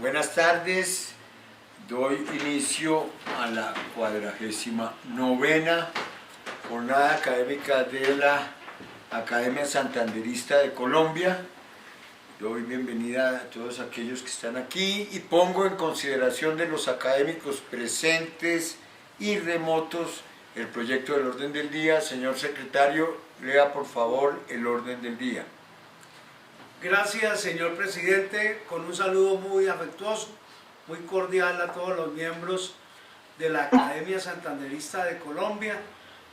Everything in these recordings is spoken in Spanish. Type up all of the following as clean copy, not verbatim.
Buenas tardes, doy inicio a la 49ª jornada académica de la Academia Santanderista de Colombia. Doy bienvenida a todos aquellos que están aquí y pongo en consideración de los académicos presentes y remotos el proyecto del orden del día. Señor secretario, lea por favor el orden del día. Gracias, señor presidente, con un saludo muy afectuoso, muy cordial a todos los miembros de la Academia Santanderista de Colombia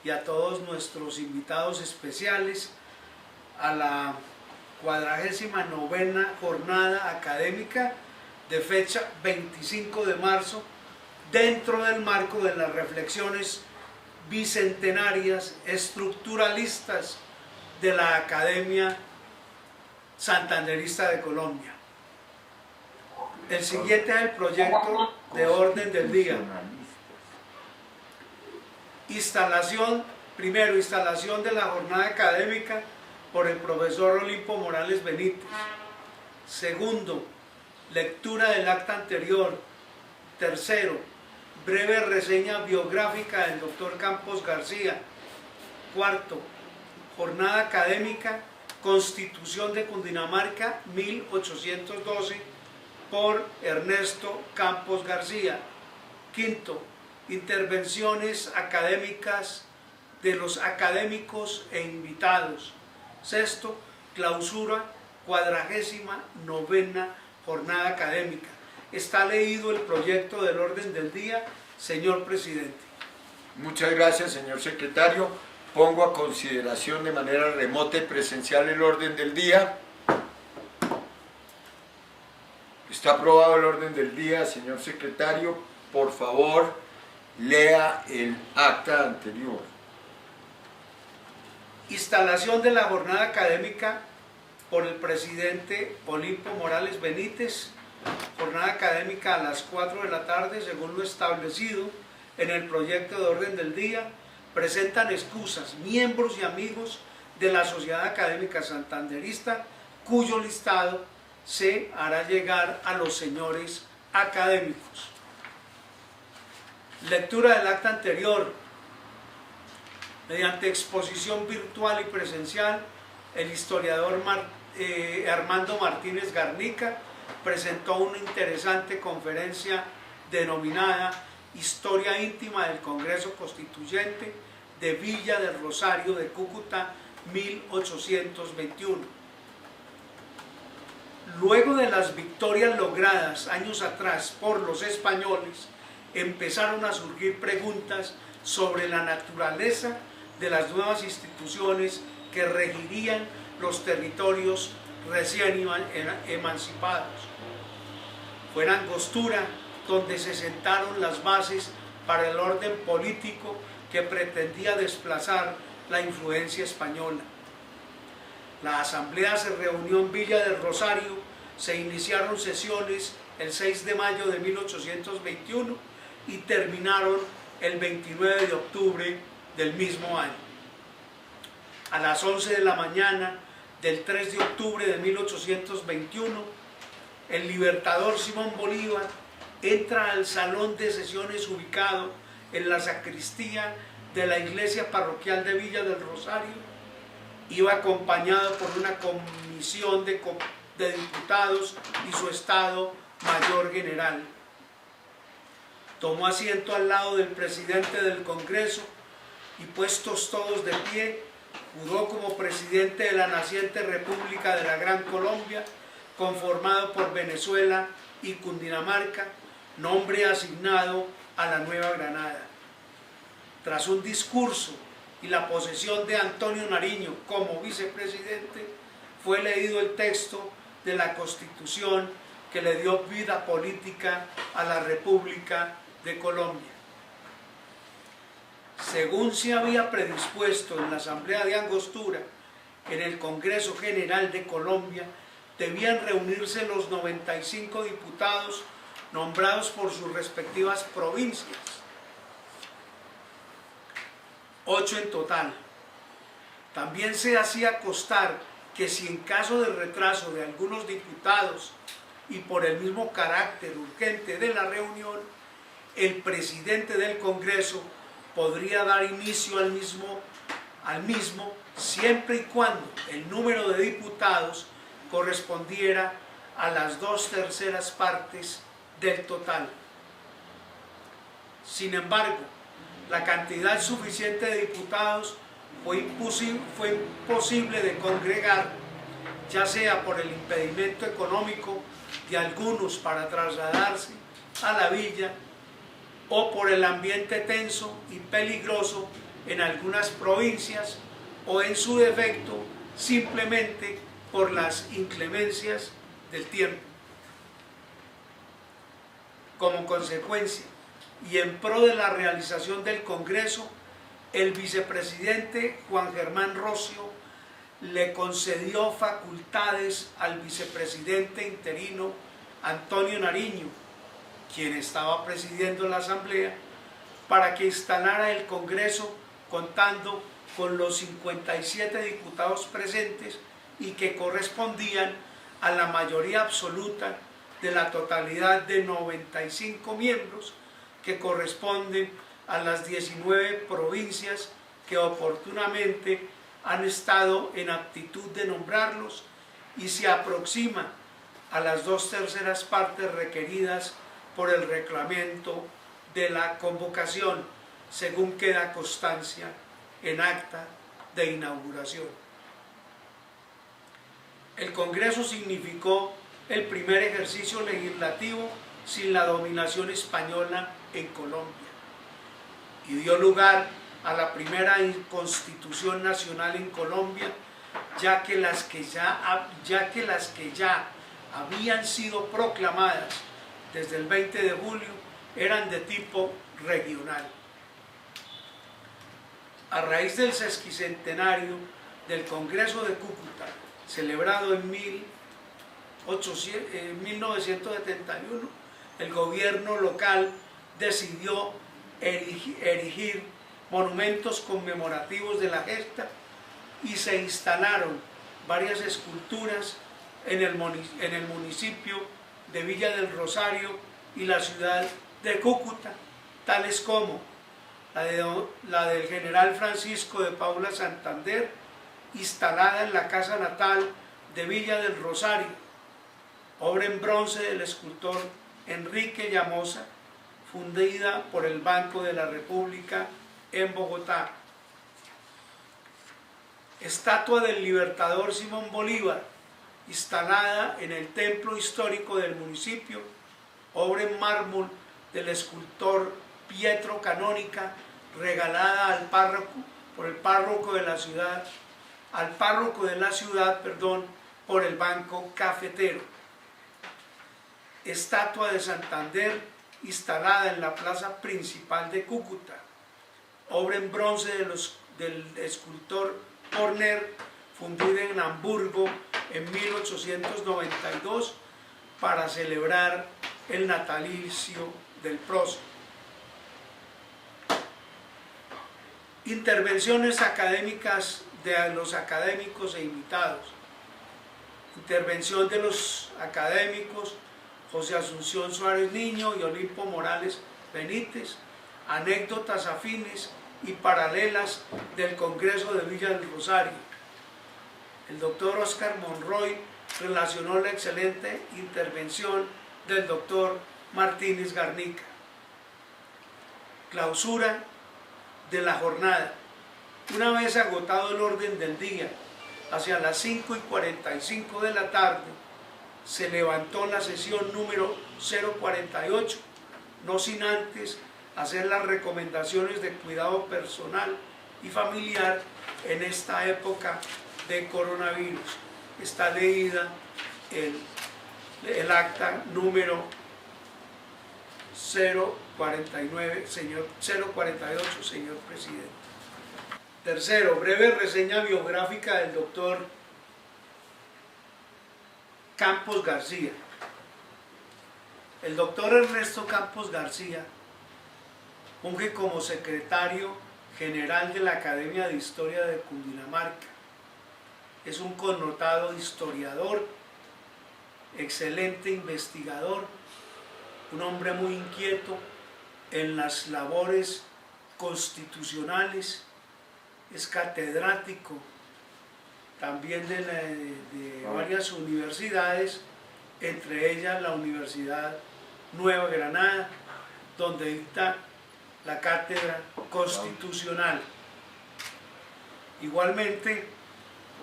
y a todos nuestros invitados especiales a la 49ª jornada académica de fecha 25 de marzo, dentro del marco de las reflexiones bicentenarias estructuralistas de la Academia Santanderista de Colombia. El siguiente es el proyecto de orden del día. Instalación de la jornada académica por el profesor Olimpo Morales Benítez. Segundo, lectura del acta anterior. Tercero, breve reseña biográfica del doctor Campos García. Cuarto, jornada académica Constitución de Cundinamarca 1812 por Ernesto Campos García. Quinto, intervenciones académicas de los académicos e invitados. Sexto, clausura 49ª jornada académica. Está leído el proyecto del orden del día, señor presidente. Muchas gracias, señor secretario. Pongo a consideración de manera remota y presencial el orden del día. Está aprobado el orden del día, señor secretario. Por favor, lea el acta anterior. Instalación de la jornada académica por el presidente Olimpo Morales Benítez. Jornada académica a las 4 de la tarde, según lo establecido en el proyecto de orden del día. Presentan excusas miembros y amigos de la Sociedad Académica Santanderista, cuyo listado se hará llegar a los señores académicos. Lectura del acta anterior. Mediante exposición virtual y presencial, el historiador Armando Martínez Garnica presentó una interesante conferencia denominada Historia íntima del Congreso Constituyente de Villa del Rosario de Cúcuta 1821. Luego de las victorias logradas años atrás por los españoles, empezaron a surgir preguntas sobre la naturaleza de las nuevas instituciones que regirían los territorios recién emancipados. Fue en Angostura donde se sentaron las bases para el orden político que pretendía desplazar la influencia española. La asamblea se reunió en Villa del Rosario, se iniciaron sesiones el 6 de mayo de 1821 y terminaron el 29 de octubre del mismo año. A las 11 de la mañana del 3 de octubre de 1821, el libertador Simón Bolívar entra al salón de sesiones ubicado en la sacristía de la iglesia parroquial de Villa del Rosario. Iba acompañado por una comisión de diputados y su Estado Mayor General. Tomó asiento al lado del presidente del Congreso y, puestos todos de pie, juró como presidente de la naciente República de la Gran Colombia, conformado por Venezuela y Cundinamarca, nombre asignado a la Nueva Granada. Tras un discurso y la posesión de Antonio Nariño como vicepresidente, fue leído el texto de la Constitución que le dio vida política a la República de Colombia. Según se había predispuesto en la Asamblea de Angostura, en el Congreso General de Colombia debían reunirse los 95 diputados nombrados por sus respectivas provincias, 8 en total. También se hacía constar que si en caso de retraso de algunos diputados y por el mismo carácter urgente de la reunión, el presidente del Congreso podría dar inicio al mismo siempre y cuando el número de diputados correspondiera a las 2/3 partes del total. Sin embargo, la cantidad suficiente de diputados fue imposible de congregar, ya sea por el impedimento económico de algunos para trasladarse a la villa o por el ambiente tenso y peligroso en algunas provincias, o en su defecto simplemente por las inclemencias del tiempo. Como consecuencia, y en pro de la realización del Congreso, el vicepresidente Juan Germán Rocio le concedió facultades al vicepresidente interino Antonio Nariño, quien estaba presidiendo la Asamblea, para que instalara el Congreso contando con los 57 diputados presentes y que correspondían a la mayoría absoluta de la totalidad de 95 miembros, que corresponden a las 19 provincias que oportunamente han estado en aptitud de nombrarlos, y se aproxima a las 2/3 partes requeridas por el reglamento de la convocación, según queda constancia en acta de inauguración. El Congreso significó el primer ejercicio legislativo sin la dominación española en Colombia y dio lugar a la primera Constitución Nacional en Colombia, ya que las que ya habían sido proclamadas desde el 20 de julio eran de tipo regional. A raíz del sesquicentenario del Congreso de Cúcuta, celebrado en 1971, el gobierno local decidió erigir monumentos conmemorativos de la gesta y se instalaron varias esculturas en el municipio de Villa del Rosario y la ciudad de Cúcuta, tales como la del general Francisco de Paula Santander, instalada en la casa natal de Villa del Rosario, obra en bronce del escultor Enrique Llamosa, fundida por el Banco de la República en Bogotá. Estatua del Libertador Simón Bolívar, instalada en el templo histórico del municipio, obra en mármol del escultor Pietro Canónica, regalada por el párroco de la ciudad, por el Banco Cafetero. Estatua de Santander, instalada en la plaza principal de Cúcuta, obra en bronce del escultor Horner, fundida en Hamburgo en 1892 para celebrar el natalicio del prócer. Intervenciones académicas de los académicos e invitados. Intervención de los académicos José Asunción Suárez Niño y Olimpo Morales Benítez, anécdotas afines y paralelas del Congreso de Villa del Rosario. El doctor Oscar Monroy relacionó la excelente intervención del doctor Martínez Garnica. Clausura de la jornada. Una vez agotado el orden del día, hacia las 5:45 de la tarde, se levantó la sesión número 048, no sin antes hacer las recomendaciones de cuidado personal y familiar en esta época de coronavirus. Está leída el acta número 048, señor presidente. Tercero, breve reseña biográfica del doctor Campos García. El doctor Ernesto Campos García funge como secretario general de la Academia de Historia de Cundinamarca. Es un connotado historiador excelente investigador, un hombre muy inquieto en las labores constitucionales, es catedrático también de varias universidades, entre ellas la Universidad Nueva Granada, donde dicta la cátedra constitucional. Igualmente,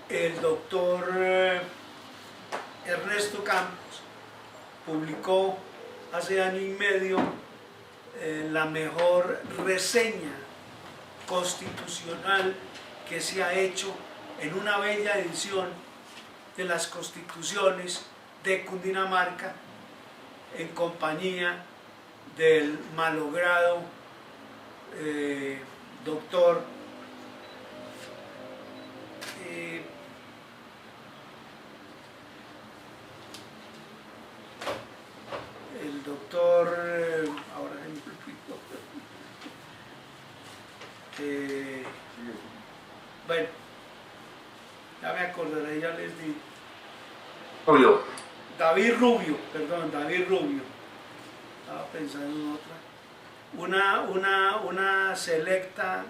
el doctor Ernesto Campos publicó hace año y medio la mejor reseña constitucional que se ha hecho en una bella edición de las constituciones de Cundinamarca, en compañía del malogrado doctor ahora se me olvidó. Bueno, ya me acordaré, ya les di. Rubio. David Rubio, perdón, David Rubio. Estaba pensando en otra. Una selecta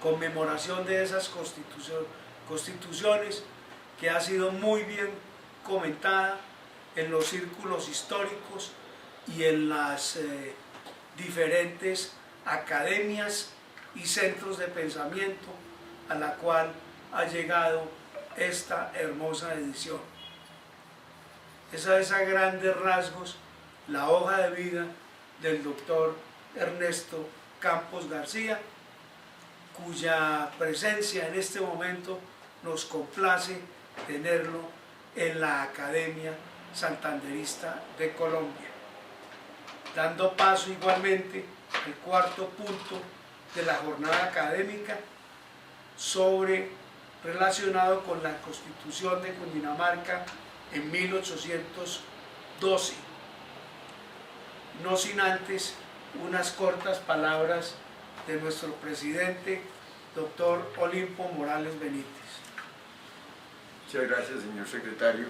conmemoración de esas constituciones que ha sido muy bien comentada en los círculos históricos y en las diferentes academias y centros de pensamiento a la cual ha llegado esta hermosa edición. Esa es a grandes rasgos la hoja de vida del doctor Ernesto Campos García, cuya presencia en este momento nos complace tenerlo en la Academia Santanderista de Colombia. Dando paso igualmente al cuarto punto de la jornada académica relacionado con la Constitución de Cundinamarca en 1812. No sin antes unas cortas palabras de nuestro presidente, doctor Olimpo Morales Benítez. Muchas gracias, señor secretario.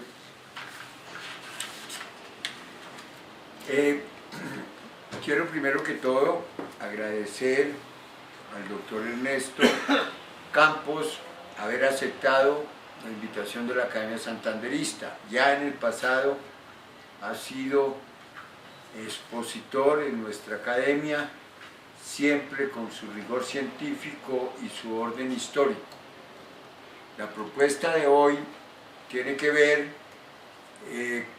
Quiero primero que todo agradecer al doctor Ernesto Campos haber aceptado la invitación de la Academia Santanderista. Ya en el pasado ha sido expositor en nuestra academia, siempre con su rigor científico y su orden histórico. La propuesta de hoy tiene que ver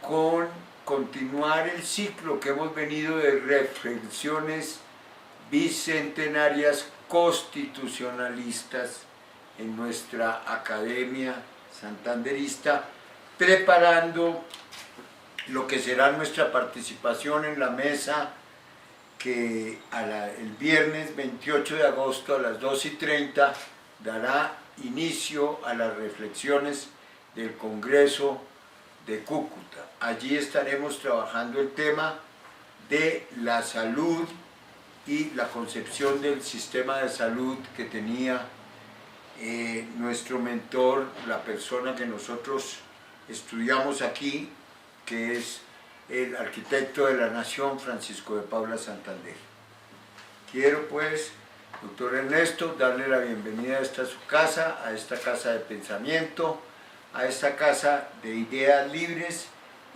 con continuar el ciclo que hemos venido de reflexiones bicentenarias constitucionalistas en nuestra Academia Santanderista, preparando lo que será nuestra participación en la mesa que el viernes 28 de agosto a las 2:30 dará inicio a las reflexiones del Congreso de Cúcuta. Allí estaremos trabajando el tema de la salud y la concepción del sistema de salud que tenía nuestro mentor, la persona que nosotros estudiamos aquí, que es el arquitecto de la nación, Francisco de Paula Santander. Quiero pues, doctor Ernesto, darle la bienvenida a esta su casa, a esta casa de pensamiento, a esta casa de ideas libres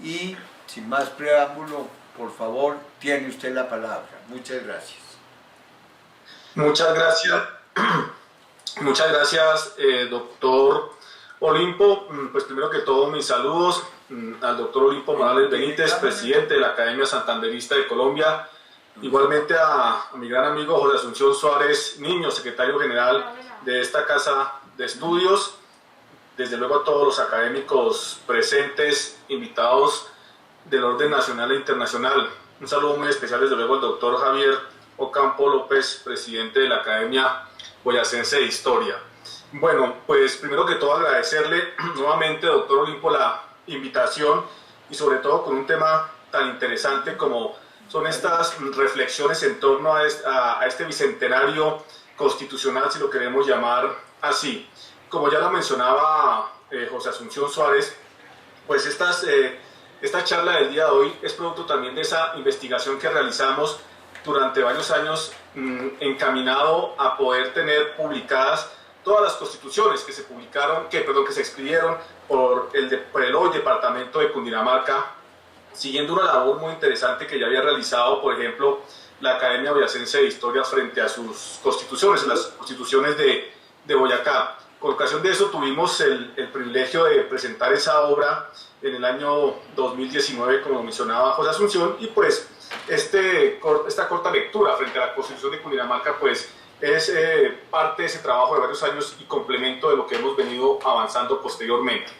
y, sin más preámbulo, por favor, tiene usted la palabra. Muchas gracias. Muchas gracias. Muchas gracias, doctor Olimpo. Pues primero que todo, mis saludos al doctor Olimpo Morales Benítez, presidente de la Academia Santanderista de Colombia. Igualmente a mi gran amigo José Asunción Suárez Niño, secretario general de esta casa de estudios. Desde luego a todos los académicos presentes, invitados del orden nacional e internacional. Un saludo muy especial desde luego al doctor Javier Ocampo López, presidente de la Academia Boyacense de Historia. Bueno, pues primero que todo agradecerle nuevamente, doctor Olimpo, la invitación y sobre todo con un tema tan interesante como son estas reflexiones en torno a este bicentenario constitucional, si lo queremos llamar así. Como ya lo mencionaba José Asunción Suárez, pues esta charla del día de hoy es producto también de esa investigación que realizamos durante varios años, encaminado a poder tener publicadas todas las constituciones que se publicaron, que se expidieron por el hoy Departamento de Cundinamarca, siguiendo una labor muy interesante que ya había realizado, por ejemplo, la Academia Boyacense de Historia frente a sus constituciones, las constituciones de Boyacá. Con ocasión de eso tuvimos el privilegio de presentar esa obra en el año 2019, como mencionaba José Asunción, y pues esta corta lectura frente a la Constitución de Cundinamarca pues es parte de ese trabajo de varios años y complemento de lo que hemos venido avanzando posteriormente.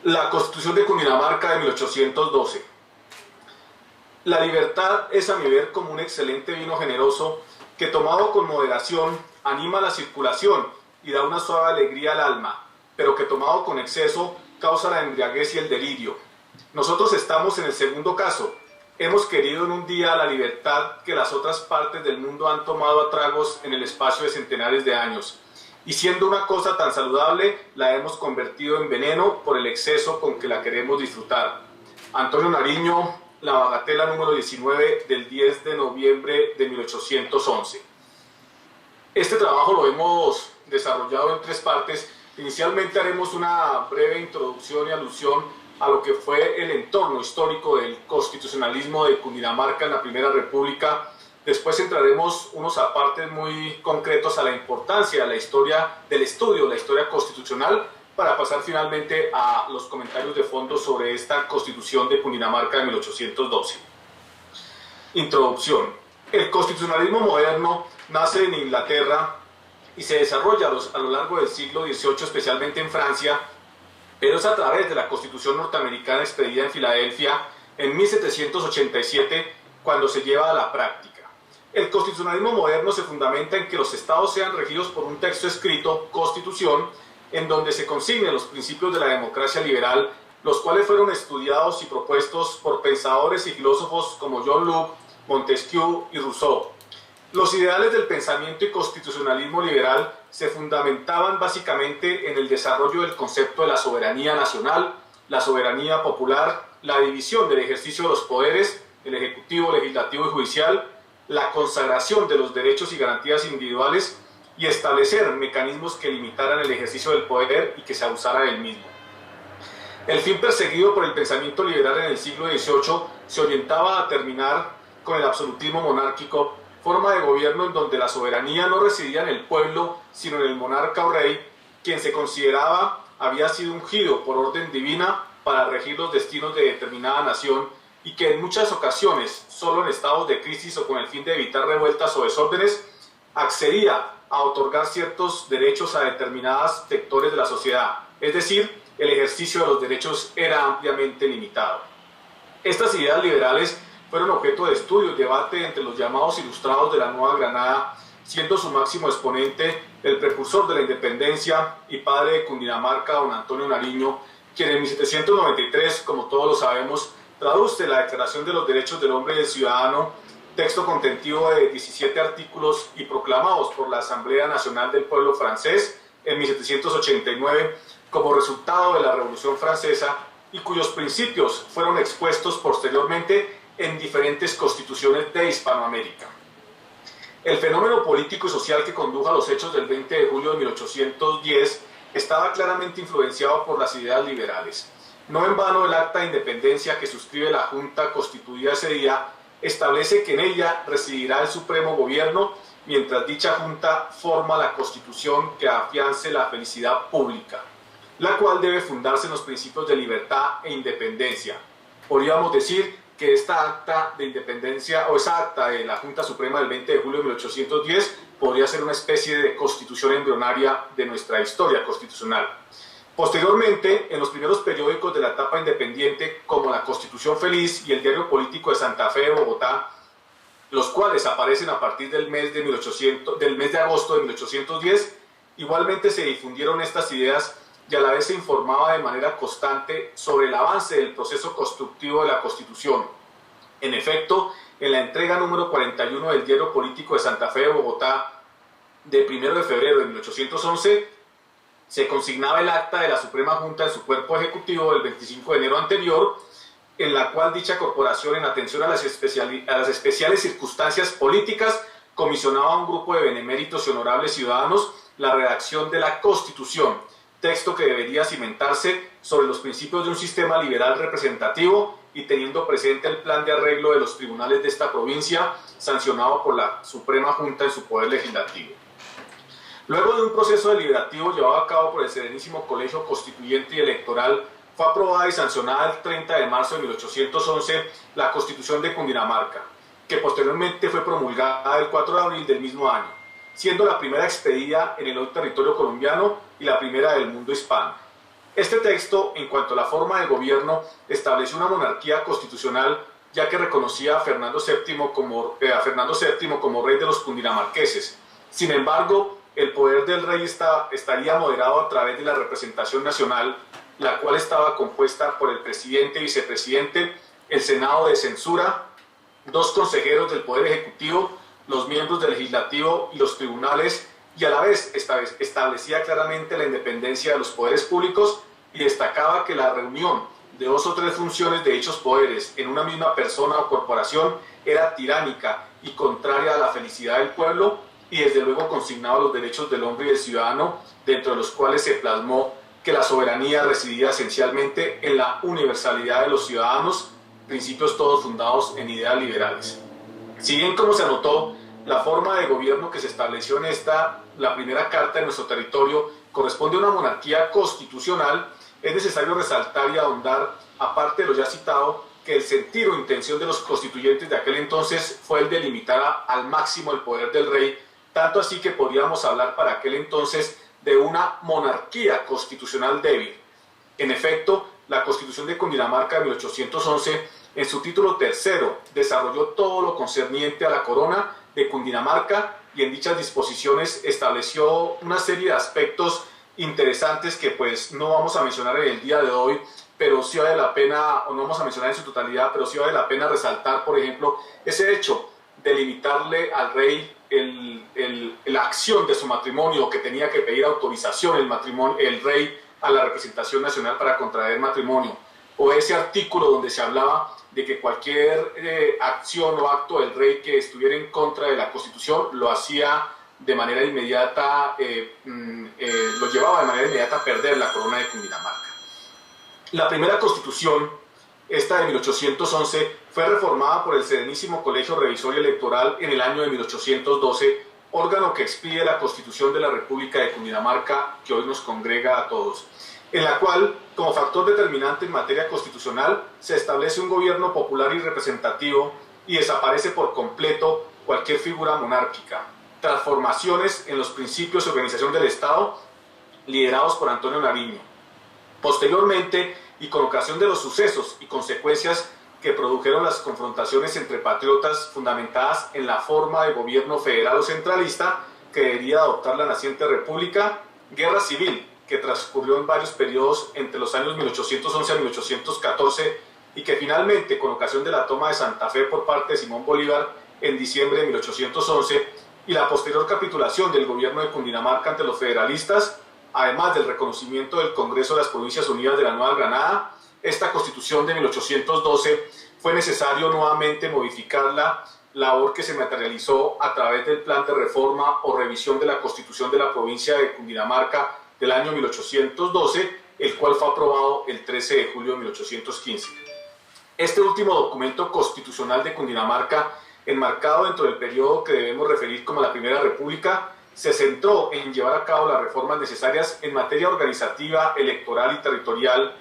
La Constitución de Cundinamarca de 1812. La libertad es a mi ver como un excelente vino generoso que tomado con moderación anima la circulación y da una suave alegría al alma, pero que tomado con exceso causa la embriaguez y el delirio. Nosotros estamos en el segundo caso. Hemos querido en un día la libertad que las otras partes del mundo han tomado a tragos en el espacio de centenares de años. Y siendo una cosa tan saludable, la hemos convertido en veneno por el exceso con que la queremos disfrutar. Antonio Nariño, La Bagatela número 19 del 10 de noviembre de 1811. Este trabajo lo hemos desarrollado en 3 partes. Inicialmente haremos una breve introducción y alusión a lo que fue el entorno histórico del constitucionalismo de Cundinamarca en la Primera República. Después entraremos unos apartes muy concretos a la importancia de la historia del estudio, la historia constitucional, para pasar finalmente a los comentarios de fondo sobre esta Constitución de Cundinamarca de 1812. Introducción. El constitucionalismo moderno nace en Inglaterra y se desarrolla a lo largo del siglo XVIII, especialmente en Francia, pero es a través de la Constitución norteamericana expedida en Filadelfia en 1787 cuando se lleva a la práctica. El constitucionalismo moderno se fundamenta en que los estados sean regidos por un texto escrito, constitución, en donde se consignen los principios de la democracia liberal, los cuales fueron estudiados y propuestos por pensadores y filósofos como John Locke, Montesquieu y Rousseau. Los ideales del pensamiento y constitucionalismo liberal se fundamentaban básicamente en el desarrollo del concepto de la soberanía nacional, la soberanía popular, la división del ejercicio de los poderes, el ejecutivo, legislativo y judicial, la consagración de los derechos y garantías individuales y establecer mecanismos que limitaran el ejercicio del poder y que se abusara del mismo. El fin perseguido por el pensamiento liberal en el siglo XVIII se orientaba a terminar con el absolutismo monárquico, forma de gobierno en donde la soberanía no residía en el pueblo, sino en el monarca o rey, quien se consideraba había sido ungido por orden divina para regir los destinos de determinada nación y que en muchas ocasiones, solo en estados de crisis o con el fin de evitar revueltas o desórdenes, accedía a otorgar ciertos derechos a determinados sectores de la sociedad, es decir, el ejercicio de los derechos era ampliamente limitado. Estas ideas liberales fueron objeto de estudio y debate entre los llamados ilustrados de la Nueva Granada, siendo su máximo exponente el precursor de la independencia y padre de Cundinamarca, don Antonio Nariño, quien en 1793, como todos lo sabemos, traduce la Declaración de los Derechos del Hombre y del Ciudadano, texto contentivo de 17 artículos y proclamados por la Asamblea Nacional del Pueblo Francés en 1789 como resultado de la Revolución Francesa y cuyos principios fueron expuestos posteriormente en diferentes constituciones de Hispanoamérica. El fenómeno político y social que condujo a los hechos del 20 de julio de 1810 estaba claramente influenciado por las ideas liberales. No en vano el acta de independencia que suscribe la Junta constituida ese día establece que en ella residirá el supremo gobierno, mientras dicha Junta forma la Constitución que afiance la felicidad pública, la cual debe fundarse en los principios de libertad e independencia. Podríamos decir que esta acta de independencia o esa acta de la Junta Suprema del 20 de julio de 1810 podría ser una especie de constitución embrionaria de nuestra historia constitucional. Posteriormente, en los primeros periódicos de la etapa independiente, como La Constitución Feliz y el Diario Político de Santa Fe de Bogotá, los cuales aparecen a partir del mes de agosto de 1810, igualmente se difundieron estas ideas y a la vez se informaba de manera constante sobre el avance del proceso constructivo de la Constitución. En efecto, en la entrega número 41 del Diario Político de Santa Fe de Bogotá, de 1 de febrero de 1811, se consignaba el acta de la Suprema Junta en su cuerpo ejecutivo del 25 de enero anterior, en la cual dicha corporación, en atención a las especiales circunstancias políticas, comisionaba a un grupo de beneméritos y honorables ciudadanos la redacción de la Constitución, texto que debería cimentarse sobre los principios de un sistema liberal representativo y teniendo presente el plan de arreglo de los tribunales de esta provincia, sancionado por la Suprema Junta en su poder legislativo. Luego de un proceso deliberativo llevado a cabo por el Serenísimo Colegio Constituyente y Electoral, fue aprobada y sancionada el 30 de marzo de 1811 la Constitución de Cundinamarca, que posteriormente fue promulgada el 4 de abril del mismo año, siendo la primera expedida en el hoy territorio colombiano y la primera del mundo hispano. Este texto, en cuanto a la forma de gobierno, estableció una monarquía constitucional, ya que reconocía a Fernando VII como rey de los cundinamarqueses. Sin embargo, el poder del rey estaría moderado a través de la representación nacional, la cual estaba compuesta por el presidente y vicepresidente, el Senado de Censura, 2 consejeros del Poder Ejecutivo, los miembros del Legislativo y los tribunales, y a la vez establecía claramente la independencia de los poderes públicos y destacaba que la reunión de 2 o 3 funciones de dichos poderes en una misma persona o corporación era tiránica y contraria a la felicidad del pueblo, y desde luego consignaba los derechos del hombre y del ciudadano, dentro de los cuales se plasmó que la soberanía residía esencialmente en la universalidad de los ciudadanos, principios todos fundados en ideas liberales. Si bien, como se anotó, la forma de gobierno que se estableció en la primera carta de nuestro territorio, corresponde a una monarquía constitucional, es necesario resaltar y ahondar, aparte de lo ya citado, que el sentido o intención de los constituyentes de aquel entonces fue el de limitar al máximo el poder del rey, tanto así que podríamos hablar para aquel entonces de una monarquía constitucional débil. En efecto, la Constitución de Cundinamarca de 1811, en su título tercero, desarrolló todo lo concerniente a la corona de Cundinamarca y en dichas disposiciones estableció una serie de aspectos interesantes que pues no vamos a mencionar en el día de hoy, pero sí vale la pena, o no vamos a mencionar en su totalidad, pero sí vale la pena resaltar, por ejemplo, ese hecho de limitarle al rey la acción de su matrimonio, que tenía que pedir autorización el rey a la representación nacional para contraer matrimonio, o ese artículo donde se hablaba de que cualquier acción o acto del rey que estuviera en contra de la Constitución lo hacía de manera inmediata, lo llevaba de manera inmediata a perder la corona de Cundinamarca. La primera Constitución, esta de 1811, fue reformada por el Serenísimo Colegio Revisor y Electoral en el año de 1812, órgano que expide la Constitución de la República de Cundinamarca, que hoy nos congrega a todos, en la cual, como factor determinante en materia constitucional, se establece un gobierno popular y representativo y desaparece por completo cualquier figura monárquica. Transformaciones en los principios de organización del Estado, liderados por Antonio Nariño. Posteriormente, y con ocasión de los sucesos y consecuencias que produjeron las confrontaciones entre patriotas fundamentadas en la forma de gobierno federal o centralista que debería adoptar la naciente república, guerra civil que transcurrió en varios periodos entre los años 1811 a 1814 y que finalmente, con ocasión de la toma de Santa Fe por parte de Simón Bolívar en diciembre de 1811 y la posterior capitulación del gobierno de Cundinamarca ante los federalistas, además del reconocimiento del Congreso de las Provincias Unidas de la Nueva Granada, esta Constitución de 1812 fue necesario nuevamente modificarla, labor que se materializó a través del plan de reforma o revisión de la Constitución de la provincia de Cundinamarca del año 1812, el cual fue aprobado el 13 de julio de 1815. Este último documento constitucional de Cundinamarca, enmarcado dentro del periodo que debemos referir como la Primera República, se centró en llevar a cabo las reformas necesarias en materia organizativa, electoral y territorial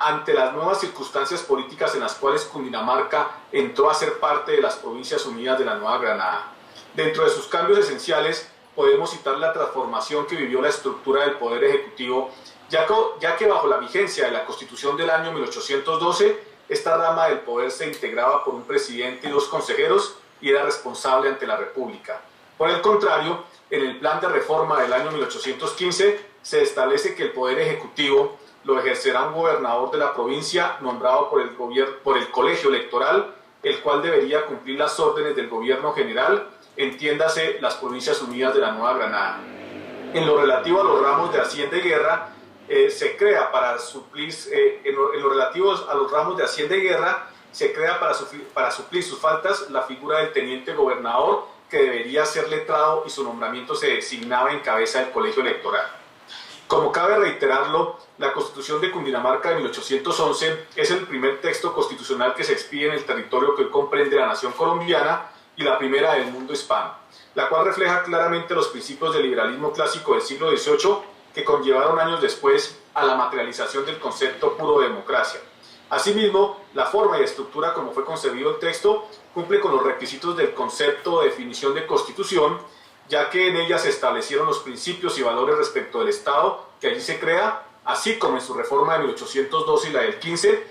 ante las nuevas circunstancias políticas en las cuales Cundinamarca entró a ser parte de las Provincias Unidas de la Nueva Granada. Dentro de sus cambios esenciales podemos citar la transformación que vivió la estructura del Poder Ejecutivo, ya que bajo la vigencia de la Constitución del año 1812, esta rama del poder se integraba por un presidente y 2 consejeros y era responsable ante la República. Por el contrario, en el plan de reforma del año 1815 se establece que el Poder Ejecutivo lo ejercerá un gobernador de la provincia nombrado por el Colegio Electoral, el cual debería cumplir las órdenes del gobierno general, entiéndase las Provincias Unidas de la Nueva Granada. En lo relativo a los ramos de Hacienda y Guerra, se crea para suplir, en lo relativo a los ramos de Hacienda y Guerra, se crea para suplir sus faltas la figura del teniente gobernador, que debería ser letrado, y su nombramiento se designaba en cabeza del colegio electoral. Como cabe reiterarlo, la Constitución de Cundinamarca de 1811 es el primer texto constitucional que se expide en el territorio que hoy comprende la nación colombiana y la primera del mundo hispano, la cual refleja claramente los principios del liberalismo clásico del siglo XVIII que conllevaron años después a la materialización del concepto puro de democracia. Asimismo, la forma y estructura como fue concebido el texto cumple con los requisitos del concepto de definición de Constitución, ya que en ella se establecieron los principios y valores respecto del Estado que allí se crea, así como en su reforma de 1812 y la del 15,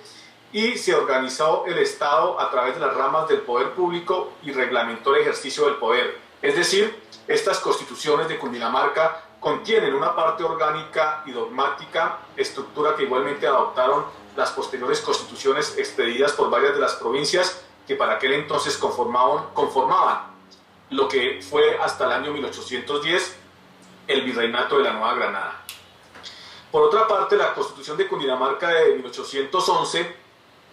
y se organizó el Estado a través de las ramas del poder público y reglamentó el ejercicio del poder. Es decir, estas constituciones de Cundinamarca contienen una parte orgánica y dogmática, estructura que igualmente adoptaron las posteriores constituciones expedidas por varias de las provincias que para aquel entonces conformaban lo que fue hasta el año 1810 el Virreinato de la Nueva Granada. Por otra parte, la Constitución de Cundinamarca de 1811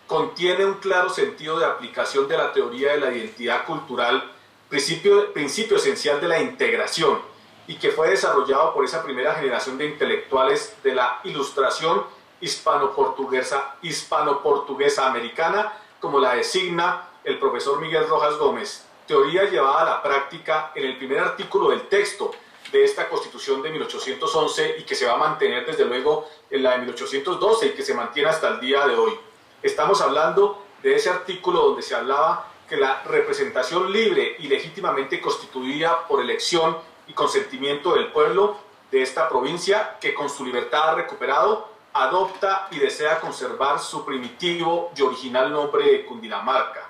contiene un claro sentido de aplicación de la teoría de la identidad cultural, principio esencial de la integración, y que fue desarrollado por esa primera generación de intelectuales de la Ilustración hispano-portuguesa americana, como la designa el profesor Miguel Rojas Gómez, teoría llevada a la práctica en el primer artículo del texto de esta Constitución de 1811 y que se va a mantener desde luego en la de 1812 y que se mantiene hasta el día de hoy. Estamos hablando de ese artículo donde se hablaba que la representación libre y legítimamente constituida por elección y consentimiento del pueblo de esta provincia, que con su libertad ha recuperado, adopta y desea conservar su primitivo y original nombre de Cundinamarca.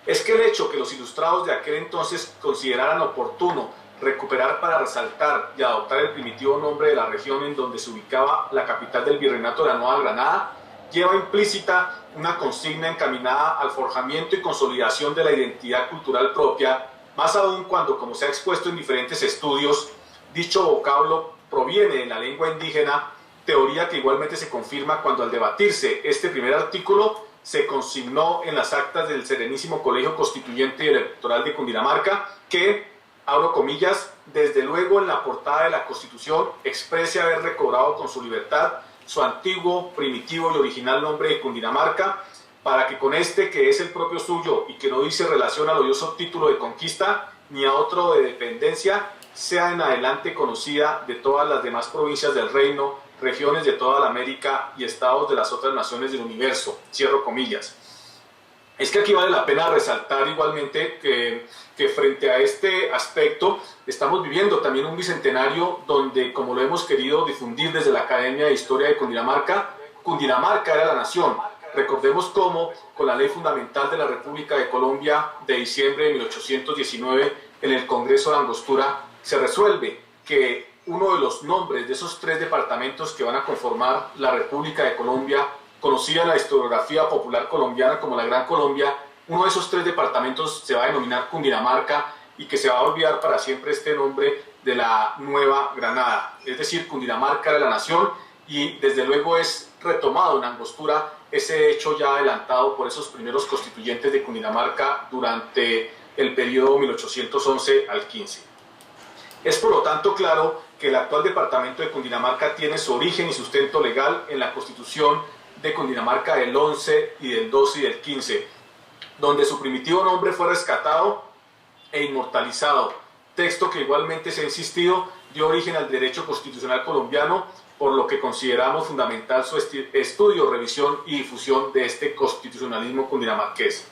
Es que el hecho que los ilustrados de aquel entonces consideraran oportuno recuperar para resaltar y adoptar el primitivo nombre de la región en donde se ubicaba la capital del Virreinato de la Nueva Granada, lleva implícita una consigna encaminada al forjamiento y consolidación de la identidad cultural propia, más aún cuando, como se ha expuesto en diferentes estudios, dicho vocablo proviene de la lengua indígena, teoría que igualmente se confirma cuando al debatirse este primer artículo se consignó en las actas del Serenísimo Colegio Constituyente y Electoral de Cundinamarca que, abro comillas, desde luego en la portada de la Constitución exprese haber recobrado con su libertad su antiguo, primitivo y original nombre de Cundinamarca, para que con este, que es el propio suyo y que no dice relación al odioso título de conquista ni a otro de dependencia, sea en adelante conocida de todas las demás provincias del reino, regiones de toda la América y estados de las otras naciones del universo, cierro comillas. Es que aquí vale la pena resaltar igualmente que frente a este aspecto estamos viviendo también un bicentenario donde, como lo hemos querido difundir desde la Academia de Historia de Cundinamarca, Cundinamarca era la nación. Recordemos cómo, con la Ley Fundamental de la República de Colombia de diciembre de 1819, en el Congreso de Angostura, se resuelve que uno de los nombres de esos 3 departamentos que van a conformar la República de Colombia, conocida en la historiografía popular colombiana como la Gran Colombia, uno de esos 3 departamentos se va a denominar Cundinamarca y que se va a olvidar para siempre este nombre de la Nueva Granada. Es decir, Cundinamarca era la nación y desde luego es retomado en Angostura ese hecho ya adelantado por esos primeros constituyentes de Cundinamarca durante el periodo 1811 al 15. Es por lo tanto claro que el actual departamento de Cundinamarca tiene su origen y sustento legal en la Constitución de Cundinamarca del 11 y del 12 y del 15, donde su primitivo nombre fue rescatado e inmortalizado, texto que igualmente se ha insistido dio origen al derecho constitucional colombiano, por lo que consideramos fundamental su estudio, revisión y difusión de este constitucionalismo cundinamarqués.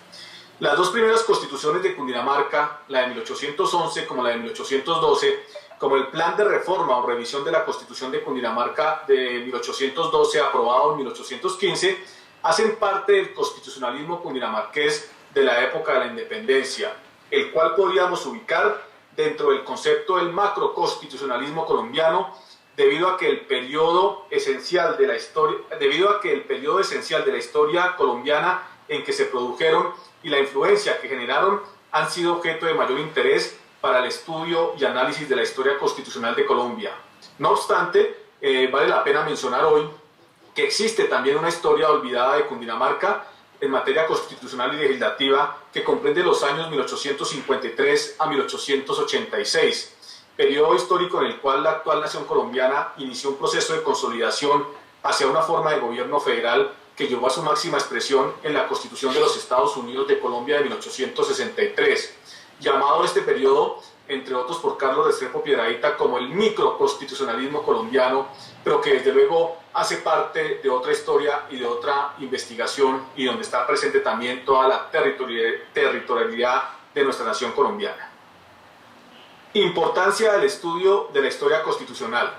Las 2 primeras constituciones de Cundinamarca, la de 1811 como la de 1812, como el plan de reforma o revisión de la Constitución de Cundinamarca de 1812 aprobado en 1815, hacen parte del constitucionalismo cundinamarqués de la época de la independencia, el cual podríamos ubicar dentro del concepto del macroconstitucionalismo colombiano, debido a que el periodo esencial de la historia colombiana en que se produjeron y la influencia que generaron han sido objeto de mayor interés para el estudio y análisis de la historia constitucional de Colombia. No obstante, vale la pena mencionar hoy que existe también una historia olvidada de Cundinamarca en materia constitucional y legislativa que comprende los años 1853 a 1886, periodo histórico en el cual la actual nación colombiana inició un proceso de consolidación hacia una forma de gobierno federal que llegó a su máxima expresión en la Constitución de los Estados Unidos de Colombia de 1863, llamado este periodo, entre otros por Carlos Restrepo Piedrahíta, como el microconstitucionalismo colombiano, pero que desde luego hace parte de otra historia y de otra investigación y donde está presente también toda la territorialidad de nuestra nación colombiana. Importancia del estudio de la historia constitucional.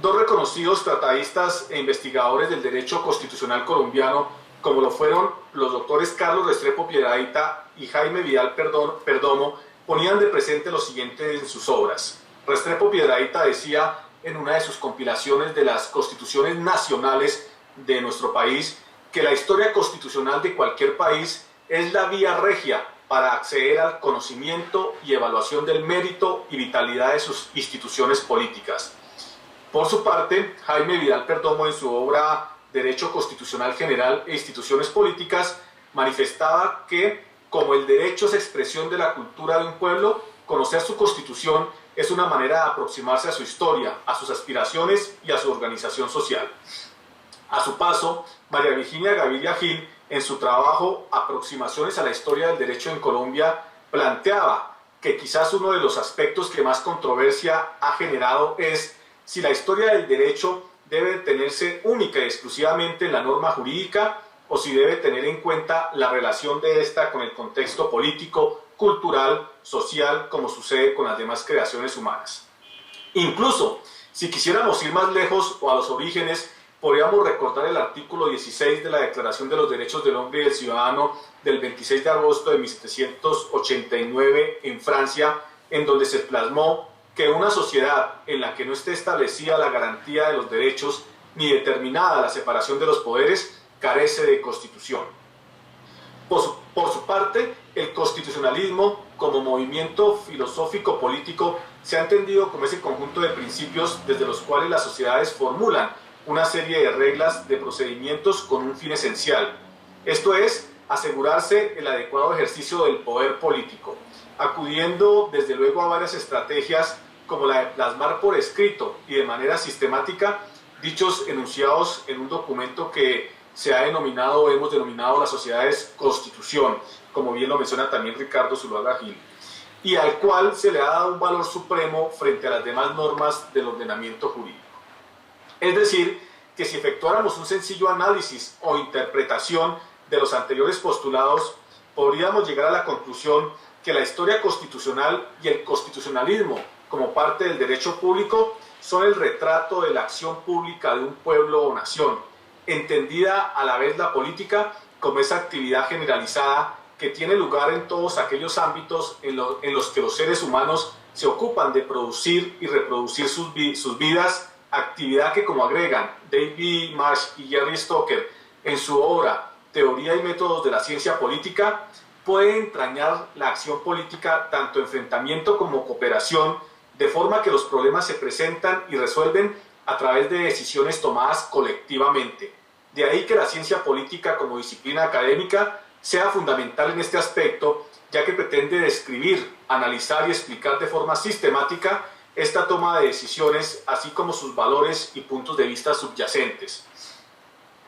Dos reconocidos tratadistas e investigadores del derecho constitucional colombiano, como lo fueron los doctores Carlos Restrepo Piedrahíta y Jaime Vidal Perdomo, ponían de presente lo siguiente en sus obras. Restrepo Piedrahíta decía en una de sus compilaciones de las constituciones nacionales de nuestro país que la historia constitucional de cualquier país es la vía regia para acceder al conocimiento y evaluación del mérito y vitalidad de sus instituciones políticas. Por su parte, Jaime Vidal Perdomo, en su obra Derecho Constitucional General e Instituciones Políticas, manifestaba que, como el derecho es expresión de la cultura de un pueblo, conocer su constitución es una manera de aproximarse a su historia, a sus aspiraciones y a su organización social. A su paso, María Virginia Gaviria Gil, en su trabajo Aproximaciones a la historia del derecho en Colombia, planteaba que quizás uno de los aspectos que más controversia ha generado es si la historia del derecho debe tenerse única y exclusivamente en la norma jurídica o si debe tener en cuenta la relación de esta con el contexto político, cultural, social, como sucede con las demás creaciones humanas. Incluso, si quisiéramos ir más lejos o a los orígenes, podríamos recordar el artículo 16 de la Declaración de los Derechos del Hombre y del Ciudadano del 26 de agosto de 1789 en Francia, en donde se plasmó que una sociedad en la que no esté establecida la garantía de los derechos ni determinada la separación de los poderes carece de constitución. Por su parte, el constitucionalismo como movimiento filosófico-político se ha entendido como ese conjunto de principios desde los cuales las sociedades formulan una serie de reglas de procedimientos con un fin esencial. Esto es, asegurarse el adecuado ejercicio del poder político, acudiendo desde luego a varias estrategias como la de plasmar por escrito y de manera sistemática dichos enunciados en un documento que se ha denominado o hemos denominado las sociedades constitución, como bien lo menciona también Ricardo Zuluaga Gil, y al cual se le ha dado un valor supremo frente a las demás normas del ordenamiento jurídico. Es decir, que si efectuáramos un sencillo análisis o interpretación de los anteriores postulados, podríamos llegar a la conclusión que la historia constitucional y el constitucionalismo como parte del derecho público son el retrato de la acción pública de un pueblo o nación, entendida a la vez la política como esa actividad generalizada que tiene lugar en todos aquellos ámbitos en los que los seres humanos se ocupan de producir y reproducir sus vidas, actividad que, como agregan David Marsh y Jerry Stoker en su obra Teoría y Métodos de la Ciencia Política, puede entrañar la acción política tanto enfrentamiento como cooperación, de forma que los problemas se presentan y resuelven a través de decisiones tomadas colectivamente. De ahí que la ciencia política como disciplina académica sea fundamental en este aspecto, ya que pretende describir, analizar y explicar de forma sistemática esta toma de decisiones, así como sus valores y puntos de vista subyacentes.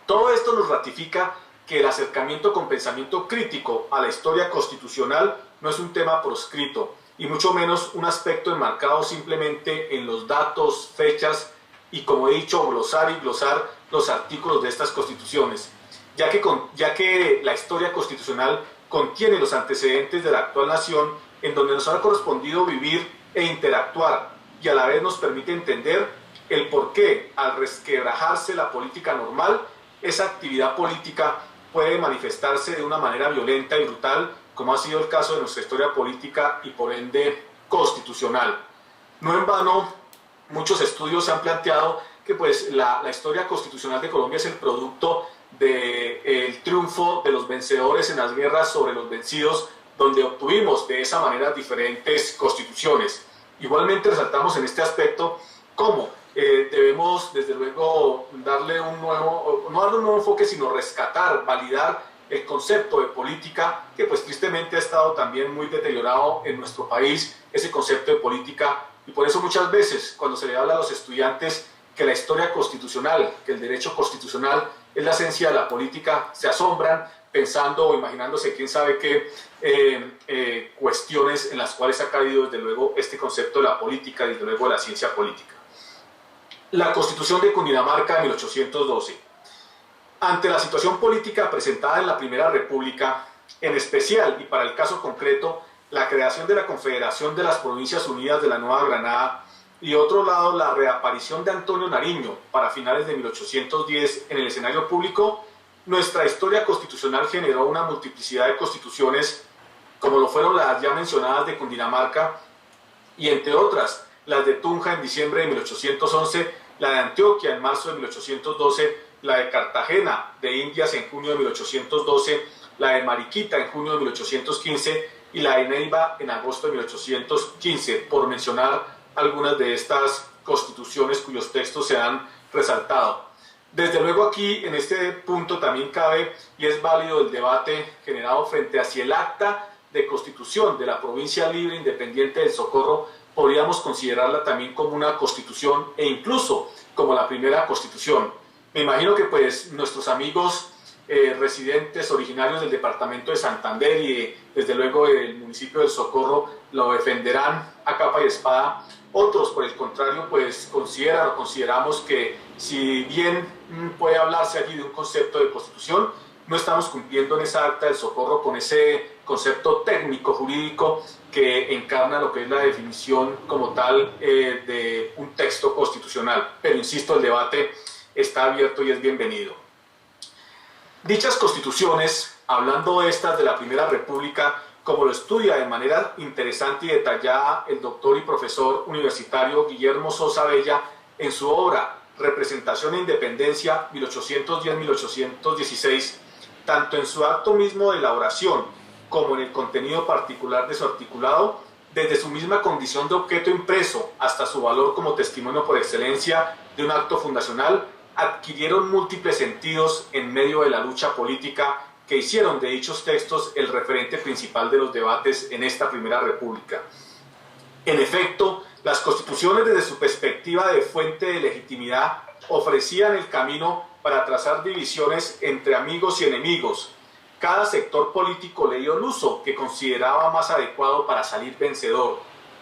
Todo esto nos ratifica que el acercamiento con pensamiento crítico a la historia constitucional no es un tema proscrito, y mucho menos un aspecto enmarcado simplemente en los datos, fechas y, como he dicho, glosar y glosar los artículos de estas constituciones, ya que la historia constitucional contiene los antecedentes de la actual nación en donde nos ha correspondido vivir e interactuar, y a la vez nos permite entender el por qué, al resquebrajarse la política normal, esa actividad política puede manifestarse de una manera violenta y brutal, como ha sido el caso de nuestra historia política y por ende constitucional. No en vano, muchos estudios han planteado que pues, la historia constitucional de Colombia es el producto del triunfo de los vencedores en las guerras sobre los vencidos donde obtuvimos de esa manera diferentes constituciones. Igualmente resaltamos en este aspecto cómo debemos desde luego darle un nuevo, no darle un nuevo enfoque, sino rescatar, validar el concepto de política, que pues tristemente ha estado también muy deteriorado en nuestro país, ese concepto de política, y por eso muchas veces cuando se le habla a los estudiantes que la historia constitucional, que el derecho constitucional es la esencia de la política, se asombran pensando o imaginándose quién sabe qué cuestiones en las cuales ha caído desde luego este concepto de la política, desde luego de la ciencia política. La Constitución de Cundinamarca de 1812. Ante la situación política presentada en la Primera República, en especial y para el caso concreto, la creación de la Confederación de las Provincias Unidas de la Nueva Granada y otro lado la reaparición de Antonio Nariño para finales de 1810 en el escenario público, nuestra historia constitucional generó una multiplicidad de constituciones, como lo fueron las ya mencionadas de Cundinamarca y entre otras las de Tunja en diciembre de 1811, la de Antioquia en marzo de 1812, la de Cartagena de Indias en junio de 1812, la de Mariquita en junio de 1815 y la de Neiva en agosto de 1815, por mencionar algunas de estas constituciones cuyos textos se han resaltado. Desde luego aquí, en este punto también cabe y es válido el debate generado frente a si el acta de constitución de la provincia libre independiente del Socorro podríamos considerarla también como una constitución e incluso como la primera constitución. Me imagino que pues nuestros amigos residentes originarios del departamento de Santander y desde luego el municipio del Socorro lo defenderán a capa y espada. Otros, por el contrario, pues consideran o consideramos que si bien puede hablarse allí de un concepto de constitución, no estamos cumpliendo en esa acta del Socorro con ese concepto técnico jurídico que encarna lo que es la definición como tal de un texto constitucional. Pero insisto, el debate está abierto y es bienvenido. Dichas constituciones, hablando estas de la Primera República, como lo estudia de manera interesante y detallada el doctor y profesor universitario Guillermo Sosa Bella en su obra Representación e Independencia 1810-1816, tanto en su acto mismo de elaboración como en el contenido particular de su articulado, desde su misma condición de objeto impreso hasta su valor como testimonio por excelencia de un acto fundacional, adquirieron múltiples sentidos en medio de la lucha política que hicieron de dichos textos el referente principal de los debates en esta Primera República. En efecto, las constituciones desde su perspectiva de fuente de legitimidad ofrecían el camino para trazar divisiones entre amigos y enemigos. Cada sector político le dio el uso que consideraba más adecuado para salir vencedor,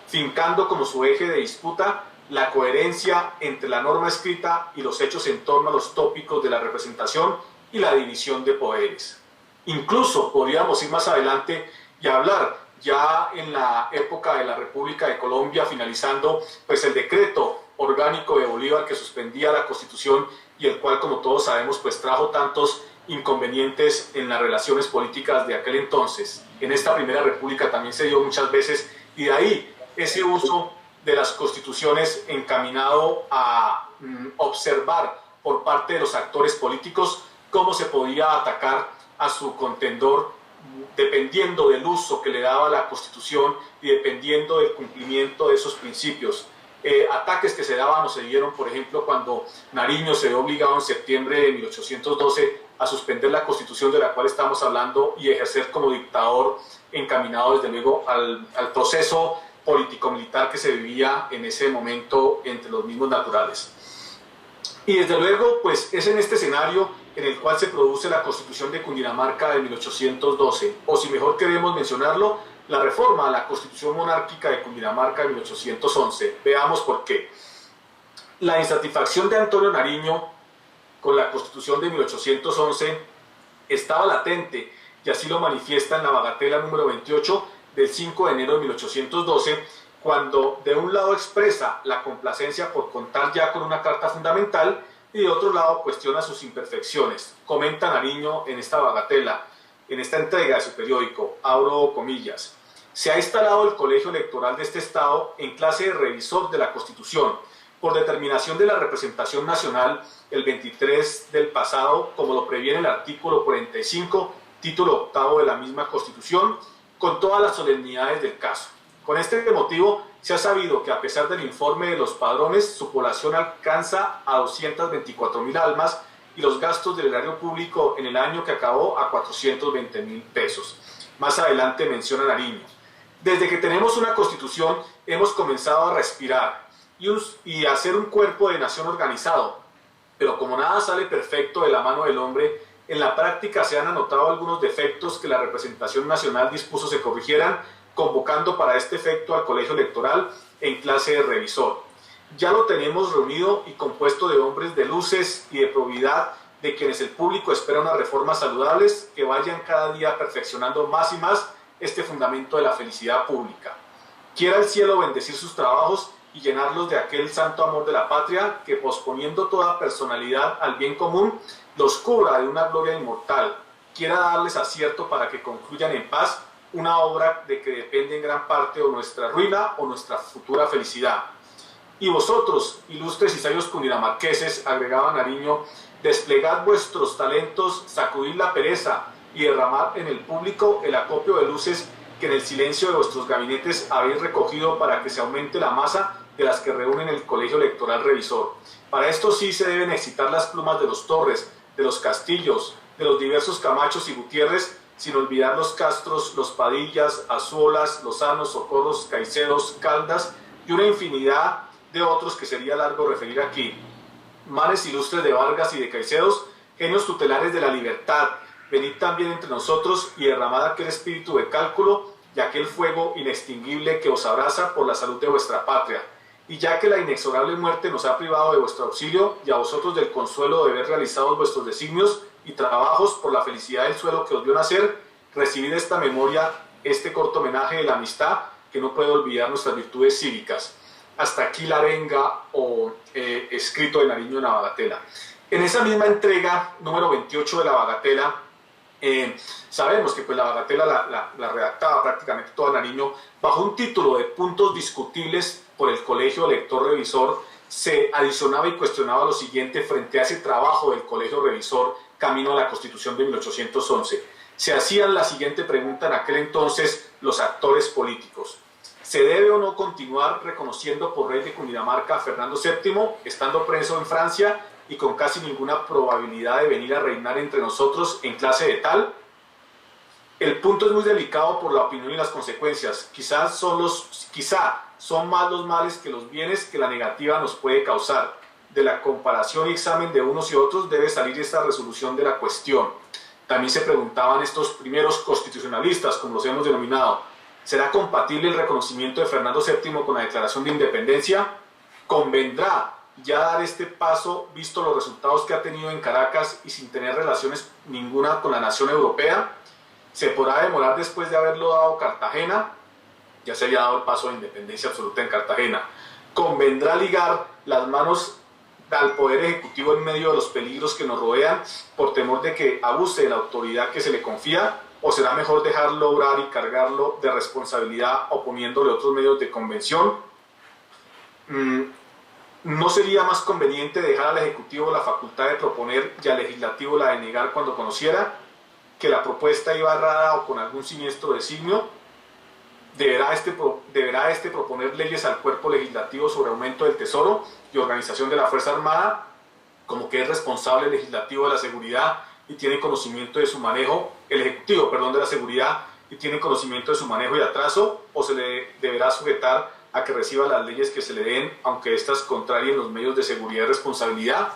fincando como su eje de disputa la coherencia entre la norma escrita y los hechos en torno a los tópicos de la representación y la división de poderes. Incluso podríamos ir más adelante y hablar ya en la época de la República de Colombia, finalizando pues el decreto orgánico de Bolívar que suspendía la Constitución y el cual, como todos sabemos, pues trajo tantos inconvenientes en las relaciones políticas de aquel entonces. En esta Primera República también se dio muchas veces, y de ahí ese uso de las constituciones encaminado a observar por parte de los actores políticos cómo se podía atacar a su contendor dependiendo del uso que le daba la Constitución y dependiendo del cumplimiento de esos principios. Ataques que se daban o se dieron, por ejemplo, cuando Nariño se vio obligado en septiembre de 1812 a suspender la Constitución de la cual estamos hablando y ejercer como dictador, encaminado desde luego al proceso político-militar que se vivía en ese momento entre los mismos naturales. Y desde luego, pues es en este escenario en el cual se produce la Constitución de Cundinamarca de 1812, o si mejor queremos mencionarlo, la reforma a la Constitución Monárquica de Cundinamarca de 1811. Veamos por qué. La insatisfacción de Antonio Nariño con la Constitución de 1811 estaba latente, y así lo manifiesta en la bagatela número 28 del 5 de enero de 1812, cuando de un lado expresa la complacencia por contar ya con una carta fundamental y de otro lado cuestiona sus imperfecciones. Comenta Nariño en esta bagatela, en esta entrega de su periódico, abro comillas: se ha instalado el colegio electoral de este estado en clase de revisor de la Constitución, por determinación de la representación nacional el 23 del pasado, como lo previene el artículo 45, título octavo de la misma Constitución, con todas las solemnidades del caso. Con este motivo, se ha sabido que a pesar del informe de los padrones, su población alcanza a 224.000 almas y los gastos del erario público en el año que acabó a 420.000 pesos. Más adelante menciona Nariño: desde que tenemos una constitución hemos comenzado a respirar y a ser un cuerpo de nación organizado, pero como nada sale perfecto de la mano del hombre, en la práctica se han anotado algunos defectos que la representación nacional dispuso se corrigieran, convocando para este efecto al colegio electoral en clase de revisor. Ya lo tenemos reunido y compuesto de hombres de luces y de probidad, de quienes el público espera unas reformas saludables que vayan cada día perfeccionando más y más este fundamento de la felicidad pública. Quiera el cielo bendecir sus trabajos y llenarlos de aquel santo amor de la patria que, posponiendo toda personalidad al bien común, los cubra de una gloria inmortal. Quiera darles acierto para que concluyan en paz una obra de que depende en gran parte o nuestra ruina o nuestra futura felicidad. Y vosotros, ilustres y sabios cundinamarqueses, agregaba Nariño, desplegad vuestros talentos, sacudid la pereza y derramad en el público el acopio de luces que en el silencio de vuestros gabinetes habéis recogido para que se aumente la masa de las que reúnen el colegio electoral revisor. Para esto sí se deben excitar las plumas de los Torres, de los Castillos, de los diversos Camachos y Gutiérrez, sin olvidar los Castros, los Padillas, Azuolas, Lozanos, Socorros, Caicedos, Caldas y una infinidad de otros que sería largo referir aquí. Manes ilustres de Vargas y de Caicedos, genios tutelares de la libertad, venid también entre nosotros y derramad aquel espíritu de cálculo y aquel fuego inextinguible que os abraza por la salud de vuestra patria. Y ya que la inexorable muerte nos ha privado de vuestro auxilio y a vosotros del consuelo de ver realizados vuestros designios y trabajos por la felicidad del suelo que os vio nacer, recibid esta memoria, este corto homenaje de la amistad que no puede olvidar nuestras virtudes cívicas. Hasta aquí la arenga o escrito de Nariño en la Bagatela. En esa misma entrega, número 28 de la Bagatela, sabemos que pues, la Bagatela la redactaba prácticamente toda Nariño bajo un título de puntos discutibles por el colegio lector revisor. Se adicionaba y cuestionaba lo siguiente frente a ese trabajo del colegio revisor camino a la Constitución de 1811. Se hacían la siguiente pregunta en aquel entonces los actores políticos: ¿se debe o no continuar reconociendo por rey de Cundinamarca a Fernando VII, estando preso en Francia y con casi ninguna probabilidad de venir a reinar entre nosotros en clase de tal? El punto es muy delicado por la opinión y las consecuencias. Quizá son más los males que los bienes que la negativa nos puede causar. De la comparación y examen de unos y otros debe salir esta resolución de la cuestión. También se preguntaban estos primeros constitucionalistas, como los hemos denominado: ¿será compatible el reconocimiento de Fernando VII con la declaración de independencia? ¿Convendrá ya dar este paso, visto los resultados que ha tenido en Caracas y sin tener relaciones ninguna con la nación europea? ¿Se podrá demorar después de haberlo dado Cartagena? Ya se había dado el paso de independencia absoluta en Cartagena. ¿Convendrá ligar las manos al Poder Ejecutivo en medio de los peligros que nos rodean por temor de que abuse de la autoridad que se le confía? ¿O será mejor dejarlo obrar y cargarlo de responsabilidad oponiéndole otros medios de convención? ¿No sería más conveniente dejar al Ejecutivo la facultad de proponer y al Legislativo la de negar cuando conociera que la propuesta iba errada o con algún siniestro designio? ¿Deberá este proponer leyes al cuerpo legislativo sobre aumento del tesoro y organización de la Fuerza Armada, como que es responsable el legislativo de la seguridad y tiene conocimiento de su manejo, el ejecutivo, perdón, de la seguridad y tiene conocimiento de su manejo y atraso, o se le deberá sujetar a que reciba las leyes que se le den, aunque éstas contrarien los medios de seguridad y responsabilidad?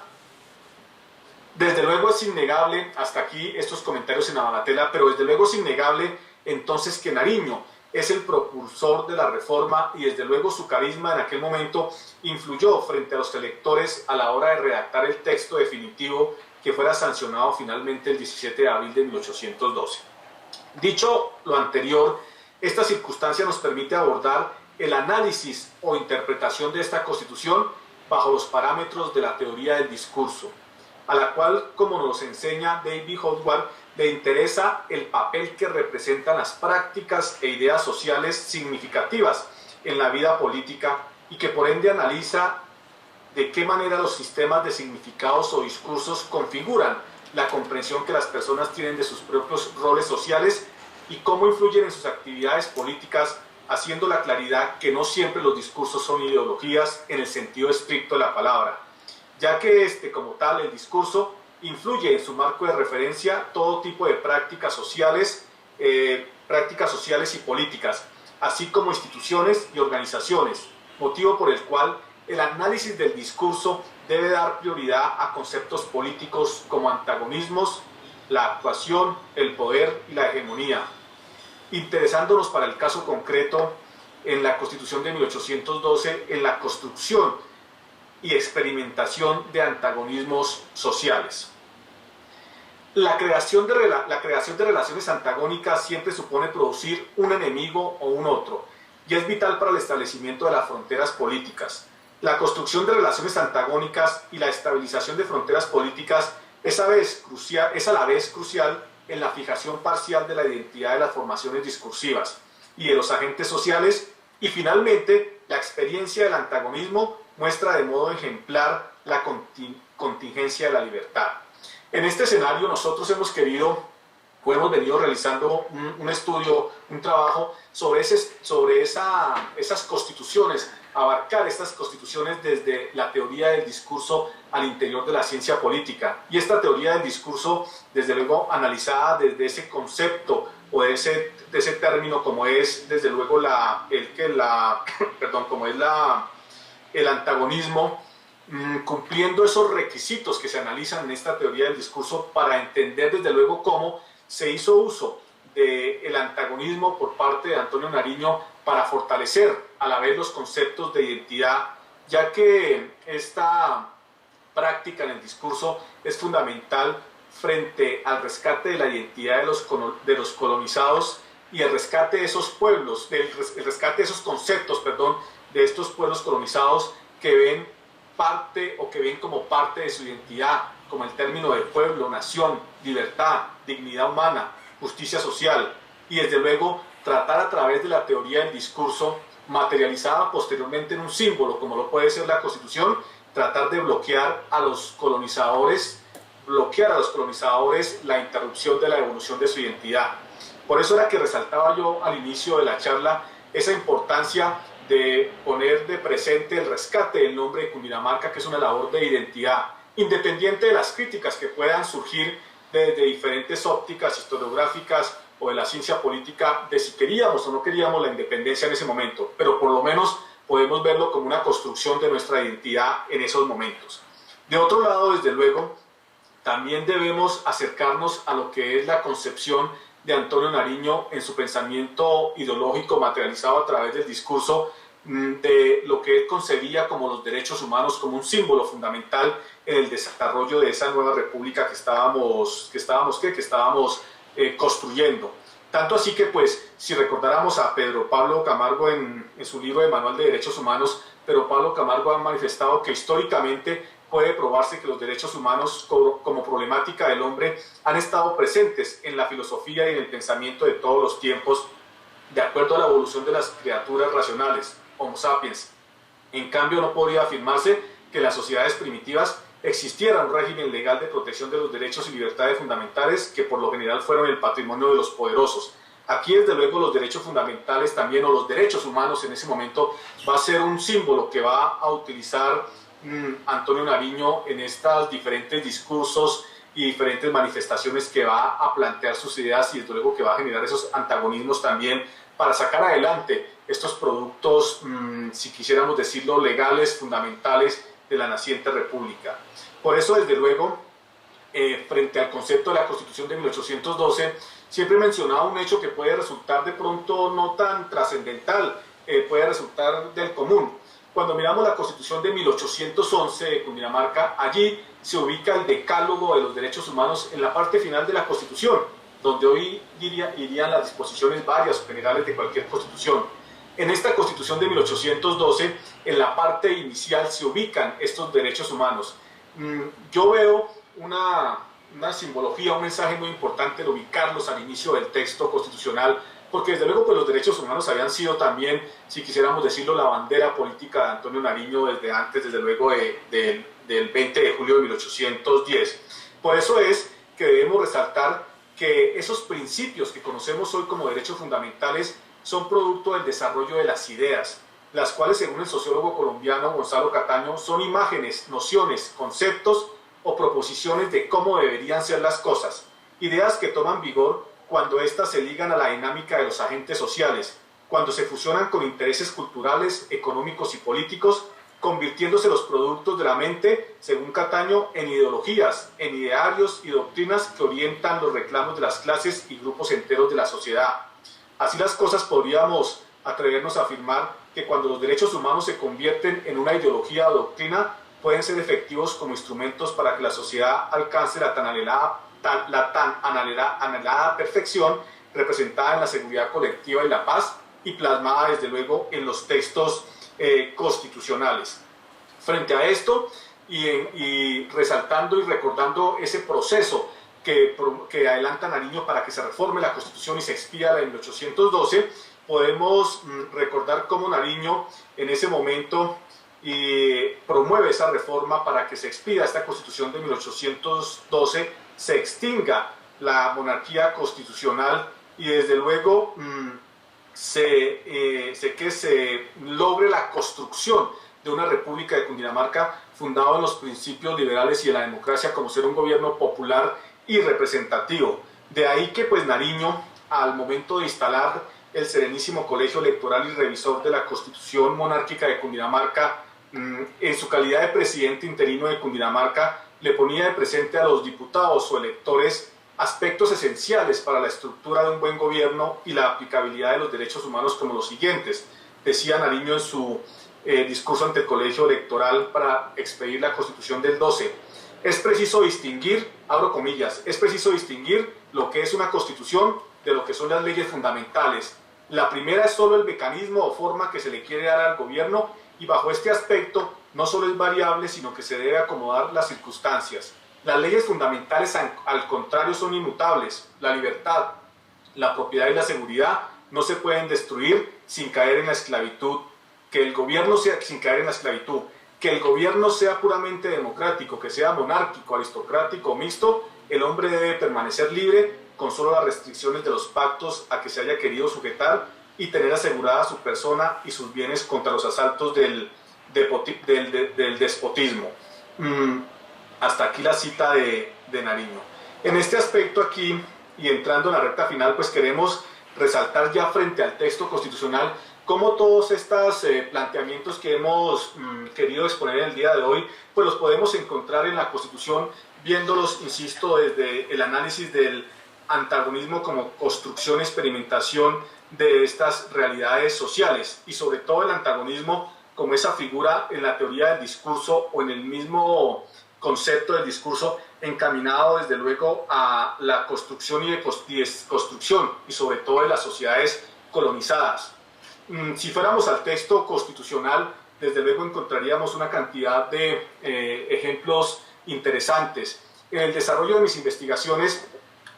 Desde luego es innegable, hasta aquí estos comentarios en la Bagatela, pero desde luego es innegable entonces que Nariño es el propulsor de la reforma y desde luego su carisma en aquel momento influyó frente a los electores a la hora de redactar el texto definitivo que fuera sancionado finalmente el 17 de abril de 1812. Dicho lo anterior, esta circunstancia nos permite abordar el análisis o interpretación de esta Constitución bajo los parámetros de la teoría del discurso, a la cual, como nos enseña David Howard, le interesa el papel que representan las prácticas e ideas sociales significativas en la vida política y que por ende analiza de qué manera los sistemas de significados o discursos configuran la comprensión que las personas tienen de sus propios roles sociales y cómo influyen en sus actividades políticas, haciendo la claridad que no siempre los discursos son ideologías en el sentido estricto de la palabra, ya que como tal, el discurso influye en su marco de referencia todo tipo de prácticas sociales y políticas, así como instituciones y organizaciones, motivo por el cual el análisis del discurso debe dar prioridad a conceptos políticos como antagonismos, la actuación, el poder y la hegemonía, interesándonos para el caso concreto en la Constitución de 1812 en la construcción y experimentación de antagonismos sociales. La creación de relaciones antagónicas siempre supone producir un enemigo o un otro, y es vital para el establecimiento de las fronteras políticas. La construcción de relaciones antagónicas y la estabilización de fronteras políticas es a la vez crucial en la fijación parcial de la identidad de las formaciones discursivas y de los agentes sociales, y finalmente la experiencia del antagonismo muestra de modo ejemplar la contingencia de la libertad. En este escenario nosotros hemos venido realizando un estudio, un trabajo sobre esas constituciones, abarcar estas constituciones desde la teoría del discurso al interior de la ciencia política. Y esta teoría del discurso, desde luego, analizada desde ese concepto o de ese término como es, desde luego, el antagonismo, cumpliendo esos requisitos que se analizan en esta teoría del discurso para entender, desde luego, cómo se hizo uso del antagonismo por parte de Antonio Nariño para fortalecer a la vez los conceptos de identidad, ya que esta práctica en el discurso es fundamental frente al rescate de la identidad de los colonizados y el rescate de esos pueblos, el rescate de esos conceptos, de estos pueblos colonizados que ven como parte de su identidad, como el término de pueblo, nación, libertad, dignidad humana, justicia social, y desde luego tratar a través de la teoría del discurso, materializada posteriormente en un símbolo, como lo puede ser la Constitución, tratar de bloquear a los colonizadores la interrupción de la evolución de su identidad. Por eso era que resaltaba yo al inicio de la charla esa importancia de poner de presente el rescate del nombre de Cundinamarca, que es una labor de identidad, independiente de las críticas que puedan surgir desde diferentes ópticas historiográficas o de la ciencia política, de si queríamos o no queríamos la independencia en ese momento, pero por lo menos podemos verlo como una construcción de nuestra identidad en esos momentos. De otro lado, desde luego, también debemos acercarnos a lo que es la concepción de Antonio Nariño en su pensamiento ideológico materializado a través del discurso, de lo que él concebía como los derechos humanos como un símbolo fundamental en el desarrollo de esa nueva república que estábamos construyendo. Tanto así que, pues, si recordáramos a Pedro Pablo Camargo en su libro de Manual de Derechos Humanos, Pedro Pablo Camargo ha manifestado que históricamente puede probarse que los derechos humanos como problemática del hombre han estado presentes en la filosofía y en el pensamiento de todos los tiempos, de acuerdo a la evolución de las criaturas racionales, Homo sapiens. En cambio, no podría afirmarse que en las sociedades primitivas existiera un régimen legal de protección de los derechos y libertades fundamentales que por lo general fueron el patrimonio de los poderosos. Aquí, desde luego, los derechos fundamentales también, o los derechos humanos en ese momento, va a ser un símbolo que va a utilizar Antonio Nariño en estos diferentes discursos y diferentes manifestaciones que va a plantear sus ideas, y desde luego que va a generar esos antagonismos también para sacar adelante estos productos, si quisiéramos decirlo, legales, fundamentales de la naciente república. Por eso, desde luego, frente al concepto de la Constitución de 1812, siempre he mencionado un hecho que puede resultar de pronto no tan trascendental, puede resultar del común. Cuando miramos la Constitución de 1811 de Cundinamarca, allí se ubica el decálogo de los derechos humanos en la parte final de la Constitución, donde hoy irían las disposiciones varias o generales de cualquier Constitución. En esta Constitución de 1812, en la parte inicial se ubican estos derechos humanos. Yo veo una simbología, un mensaje muy importante de ubicarlos al inicio del texto constitucional, porque desde luego pues, los derechos humanos habían sido también, si quisiéramos decirlo, la bandera política de Antonio Nariño desde antes, desde luego, del 20 de julio de 1810. Por eso es que debemos resaltar que esos principios que conocemos hoy como derechos fundamentales son producto del desarrollo de las ideas, las cuales, según el sociólogo colombiano Gonzalo Cataño, son imágenes, nociones, conceptos o proposiciones de cómo deberían ser las cosas, ideas que toman vigor cuando éstas se ligan a la dinámica de los agentes sociales, cuando se fusionan con intereses culturales, económicos y políticos, convirtiéndose los productos de la mente, según Cataño, en ideologías, en idearios y doctrinas que orientan los reclamos de las clases y grupos enteros de la sociedad. Así las cosas, podríamos atrevernos a afirmar que cuando los derechos humanos se convierten en una ideología o doctrina, pueden ser efectivos como instrumentos para que la sociedad alcance la tan anhelada perfección representada en la seguridad colectiva y la paz, y plasmada desde luego en los textos constitucionales. Frente a esto, y resaltando y recordando ese proceso que adelanta Nariño para que se reforme la Constitución y se expida la de 1812, podemos recordar cómo Nariño en ese momento promueve esa reforma para que se expida esta Constitución de 1812, se extinga la monarquía constitucional y desde luego se logre la construcción de una república de Cundinamarca fundada en los principios liberales y en la democracia, como ser un gobierno popular y representativo. De ahí que pues Nariño, al momento de instalar el Serenísimo Colegio Electoral y Revisor de la Constitución Monárquica de Cundinamarca, en su calidad de presidente interino de Cundinamarca, le ponía de presente a los diputados o electores aspectos esenciales para la estructura de un buen gobierno y la aplicabilidad de los derechos humanos, como los siguientes. Decía Nariño en su discurso ante el Colegio Electoral para expedir la Constitución del 12: es preciso distinguir, abro comillas, es preciso distinguir lo que es una constitución de lo que son las leyes fundamentales. La primera es solo el mecanismo o forma que se le quiere dar al gobierno, y bajo este aspecto no solo es variable, sino que se debe acomodar las circunstancias. Las leyes fundamentales, al contrario, son inmutables. La libertad, la propiedad y la seguridad no se pueden destruir sin caer en la esclavitud. Que el gobierno sea puramente democrático, que sea monárquico, aristocrático o mixto, el hombre debe permanecer libre con solo las restricciones de los pactos a que se haya querido sujetar y tener asegurada su persona y sus bienes contra los asaltos del despotismo. Hasta aquí la cita de Nariño. En este aspecto aquí, y entrando en la recta final, pues queremos resaltar ya frente al texto constitucional cómo todos estos planteamientos que hemos querido exponer en el día de hoy, pues los podemos encontrar en la Constitución, viéndolos, insisto, desde el análisis del antagonismo como construcción y experimentación de estas realidades sociales, y sobre todo el antagonismo como esa figura en la teoría del discurso o en el mismo concepto del discurso encaminado desde luego a la construcción y desconstrucción, y sobre todo de las sociedades colonizadas. Si fuéramos al texto constitucional, desde luego encontraríamos una cantidad de ejemplos interesantes. En el desarrollo de mis investigaciones,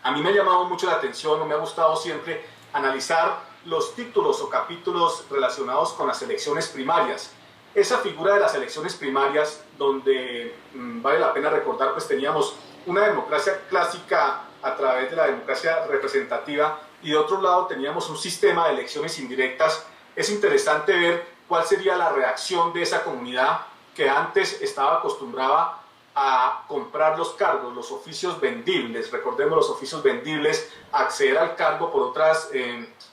a mí me ha llamado mucho la atención, o me ha gustado siempre analizar los títulos o capítulos relacionados con las elecciones primarias. Esa figura de las elecciones primarias, donde vale la pena recordar, pues teníamos una democracia clásica a través de la democracia representativa, y de otro lado teníamos un sistema de elecciones indirectas. Es interesante ver cuál sería la reacción de esa comunidad que antes estaba acostumbrada a comprar los cargos, los oficios vendibles. Recordemos los oficios vendibles, acceder al cargo por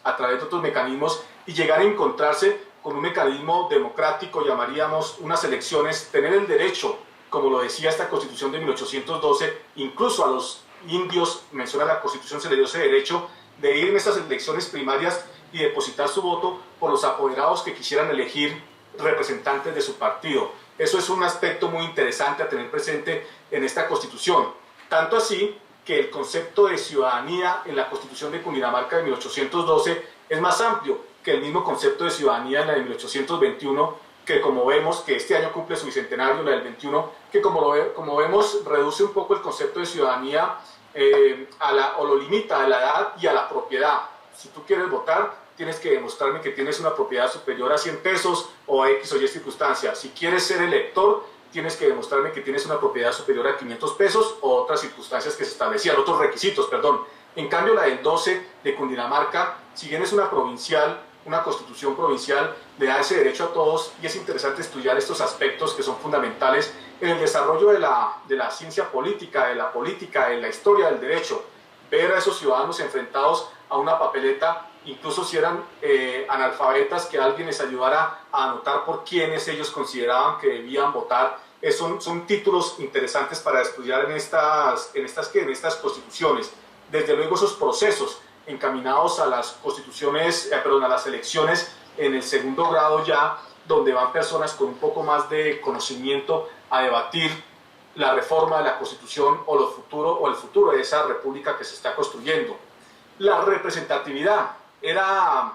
a través de otros mecanismos, y llegar a encontrarse con un mecanismo democrático, llamaríamos unas elecciones, tener el derecho, como lo decía esta Constitución de 1812, incluso a los indios, menciona la Constitución, se le dio ese derecho de ir en estas elecciones primarias y depositar su voto por los apoderados que quisieran elegir representantes de su partido. Eso es un aspecto muy interesante a tener presente en esta Constitución. Tanto así que el concepto de ciudadanía en la Constitución de Cundinamarca de 1812 es más amplio que el mismo concepto de ciudadanía en la de 1821, que como vemos que este año cumple su bicentenario, la del 21, que como vemos reduce un poco el concepto de ciudadanía o lo limita a la edad y a la propiedad. Si tú quieres votar, tienes que demostrarme que tienes una propiedad superior a 100 pesos o a X o Y circunstancia. Si quieres ser elector, tienes que demostrarme que tienes una propiedad superior a 500 pesos o otras circunstancias que se establecían, otros requisitos, perdón. En cambio, la del 12 de Cundinamarca, si bien es una provincial, una constitución provincial, le da ese derecho a todos, y es interesante estudiar estos aspectos que son fundamentales en el desarrollo de la ciencia política, de la historia del derecho. Ver a esos ciudadanos enfrentados a una papeleta, incluso si eran analfabetas, que alguien les ayudara a anotar por quiénes ellos consideraban que debían votar. Son títulos interesantes para estudiar en estas constituciones. Desde luego, esos procesos encaminados a las constituciones, a las elecciones en el segundo grado ya, donde van personas con un poco más de conocimiento a debatir la reforma de la Constitución o el futuro de esa república que se está construyendo. La representatividad, era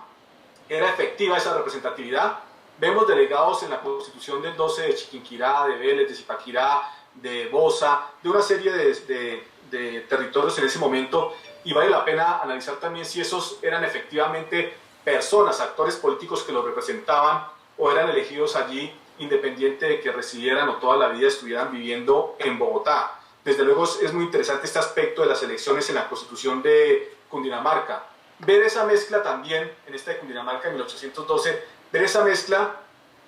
efectiva esa representatividad. Vemos delegados en la Constitución del 12 de Chiquinquirá, de Vélez, de Zipaquirá, de Bosa, de una serie de territorios en ese momento, y vale la pena analizar también si esos eran efectivamente personas, actores políticos que los representaban, o eran elegidos allí independiente de que residieran o toda la vida estuvieran viviendo en Bogotá. Desde luego es muy interesante este aspecto de las elecciones en la Constitución de Cundinamarca. Ver esa mezcla también en esta de Cundinamarca en 1812, ver esa mezcla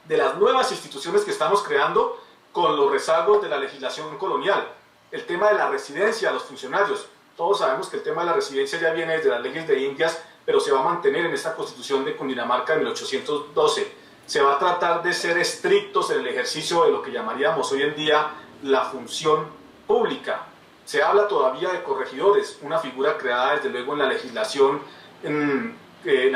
de las nuevas instituciones que estamos creando con los rezagos de la legislación colonial. El tema de la residencia de los funcionarios. Todos sabemos que el tema de la residencia ya viene desde las leyes de Indias, pero se va a mantener en esta Constitución de Cundinamarca de 1812. Se va a tratar de ser estrictos en el ejercicio de lo que llamaríamos hoy en día la función pública. Se habla todavía de corregidores, una figura creada desde luego en la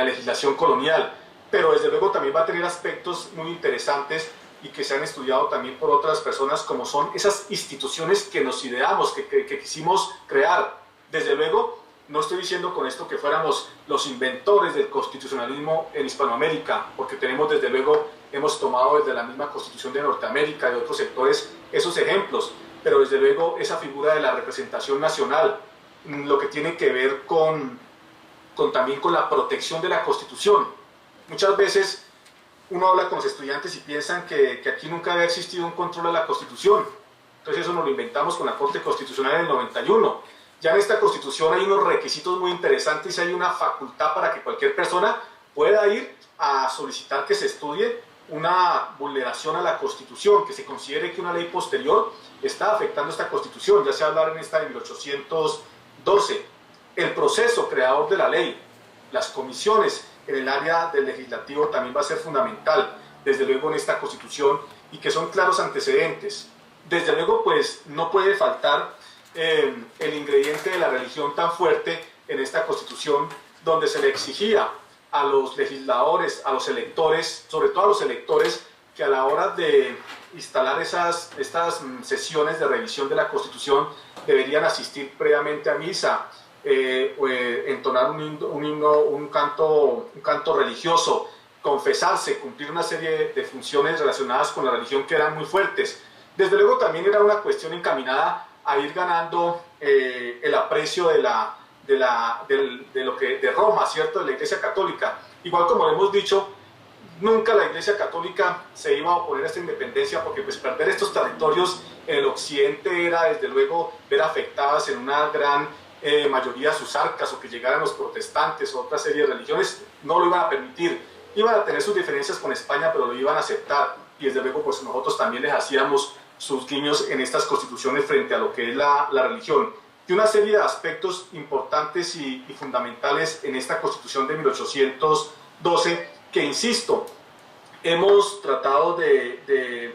legislación colonial, pero desde luego también va a tener aspectos muy interesantes y que se han estudiado también por otras personas, como son esas instituciones que nos ideamos, que quisimos crear. Desde luego, no estoy diciendo con esto que fuéramos los inventores del constitucionalismo en Hispanoamérica, porque tenemos, desde luego, hemos tomado desde la misma Constitución de Norteamérica y de otros sectores esos ejemplos, pero desde luego esa figura de la representación nacional, lo que tiene que ver también con la protección de la Constitución. Muchas veces uno habla con los estudiantes y piensan que aquí nunca había existido un control de la Constitución, entonces eso nos lo inventamos con la Corte Constitucional del 91. Ya en esta Constitución hay unos requisitos muy interesantes, hay una facultad para que cualquier persona pueda ir a solicitar que se estudie una vulneración a la Constitución, que se considere que una ley posterior está afectando esta Constitución. Ya se habla en esta de 1812. El proceso creador de la ley, las comisiones en el área del legislativo también va a ser fundamental, desde luego en esta Constitución, y que son claros antecedentes. Desde luego, pues, no puede faltar el ingrediente de la religión tan fuerte en esta Constitución, donde se le exigía a los legisladores, a los electores, sobre todo a los electores, que a la hora de instalar estas sesiones de revisión de la Constitución deberían asistir previamente a misa, entonar un canto religioso, confesarse, cumplir una serie de funciones relacionadas con la religión que eran muy fuertes. Desde luego también era una cuestión encaminada a ir ganando el aprecio de Roma, ¿cierto?, de la Iglesia Católica. Igual, como lo hemos dicho, nunca la Iglesia Católica se iba a oponer a esta independencia, porque pues perder estos territorios en el occidente era desde luego ver afectadas en una gran mayoría sus arcas, o que llegaran los protestantes o otra serie de religiones, no lo iban a permitir. Iban a tener sus diferencias con España, pero lo iban a aceptar, y desde luego pues nosotros también les hacíamos sus guiños en estas constituciones frente a lo que es la religión. Y una serie de aspectos importantes y fundamentales en esta Constitución de 1812, que, insisto, hemos tratado de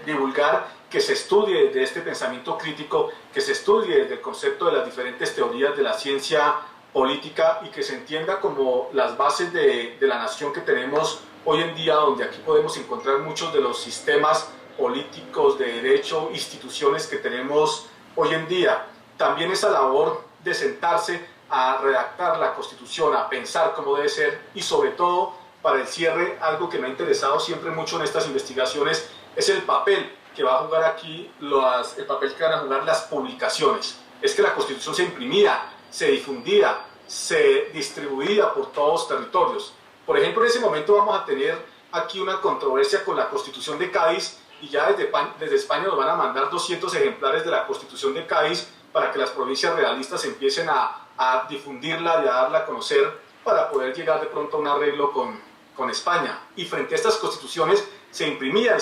divulgar, que se estudie desde este pensamiento crítico, que se estudie desde el concepto de las diferentes teorías de la ciencia política, y que se entienda como las bases de la nación que tenemos hoy en día, donde aquí podemos encontrar muchos de los sistemas políticos, de derecho, instituciones que tenemos hoy en día. También esa labor de sentarse a redactar la Constitución, a pensar cómo debe ser, y sobre todo, para el cierre, algo que me ha interesado siempre mucho en estas investigaciones es el papel que va a jugar aquí, el papel que van a jugar las publicaciones. Es que la Constitución se imprimía, se difundía, se distribuía por todos los territorios. Por ejemplo, en ese momento vamos a tener aquí una controversia con la Constitución de Cádiz, y ya desde España nos van a mandar 200 ejemplares de la Constitución de Cádiz, para que las provincias realistas empiecen a difundirla y a darla a conocer para poder llegar de pronto a un arreglo con España. Y frente a estas constituciones se imprimían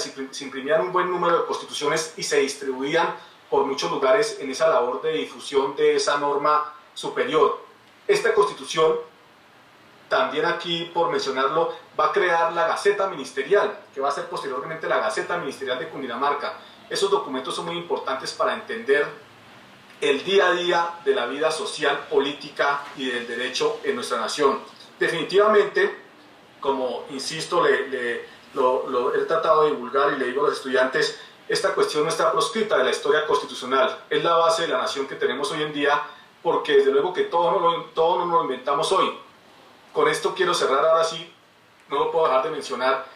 un buen número de constituciones y se distribuían por muchos lugares en esa labor de difusión de esa norma superior. Esta constitución, también aquí por mencionarlo, va a crear la Gaceta Ministerial, que va a ser posteriormente la Gaceta Ministerial de Cundinamarca. Esos documentos son muy importantes para entender el día a día de la vida social, política y del derecho en nuestra nación. Definitivamente, como insisto, lo he tratado de divulgar y le digo a los estudiantes, esta cuestión no está proscrita de la historia constitucional, es la base de la nación que tenemos hoy en día, porque desde luego que todo no lo inventamos hoy. Con esto quiero cerrar ahora sí, no lo puedo dejar de mencionar.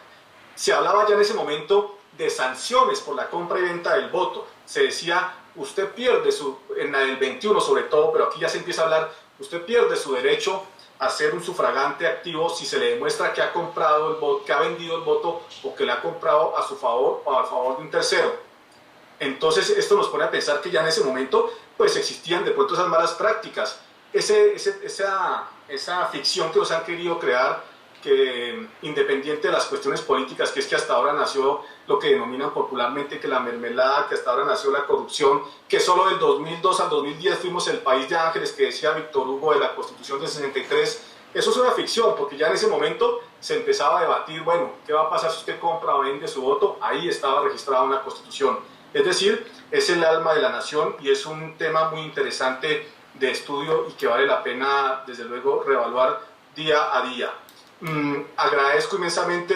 Se hablaba ya en ese momento de sanciones por la compra y venta del voto. Se decía, usted pierde en el 21 sobre todo, pero aquí ya se empieza a hablar, usted pierde su derecho a ser un sufragante activo si se le demuestra que ha comprado el voto, que ha vendido el voto o que le ha comprado a su favor o a favor de un tercero. Entonces esto nos pone a pensar que ya en ese momento pues existían de pronto esas malas prácticas, esa ficción que nos han querido crear, que independiente de las cuestiones políticas, que es que hasta ahora nació lo que denominan popularmente que la mermelada, que hasta ahora nació la corrupción, que solo del 2002 al 2010 fuimos el país de ángeles que decía Víctor Hugo de la Constitución del 63. Eso es una ficción, porque ya en ese momento se empezaba a debatir, bueno, ¿qué va a pasar si usted compra o vende su voto? Ahí estaba registrada una Constitución. Es decir, es el alma de la nación y es un tema muy interesante de estudio y que vale la pena, desde luego, reevaluar día a día. Agradezco inmensamente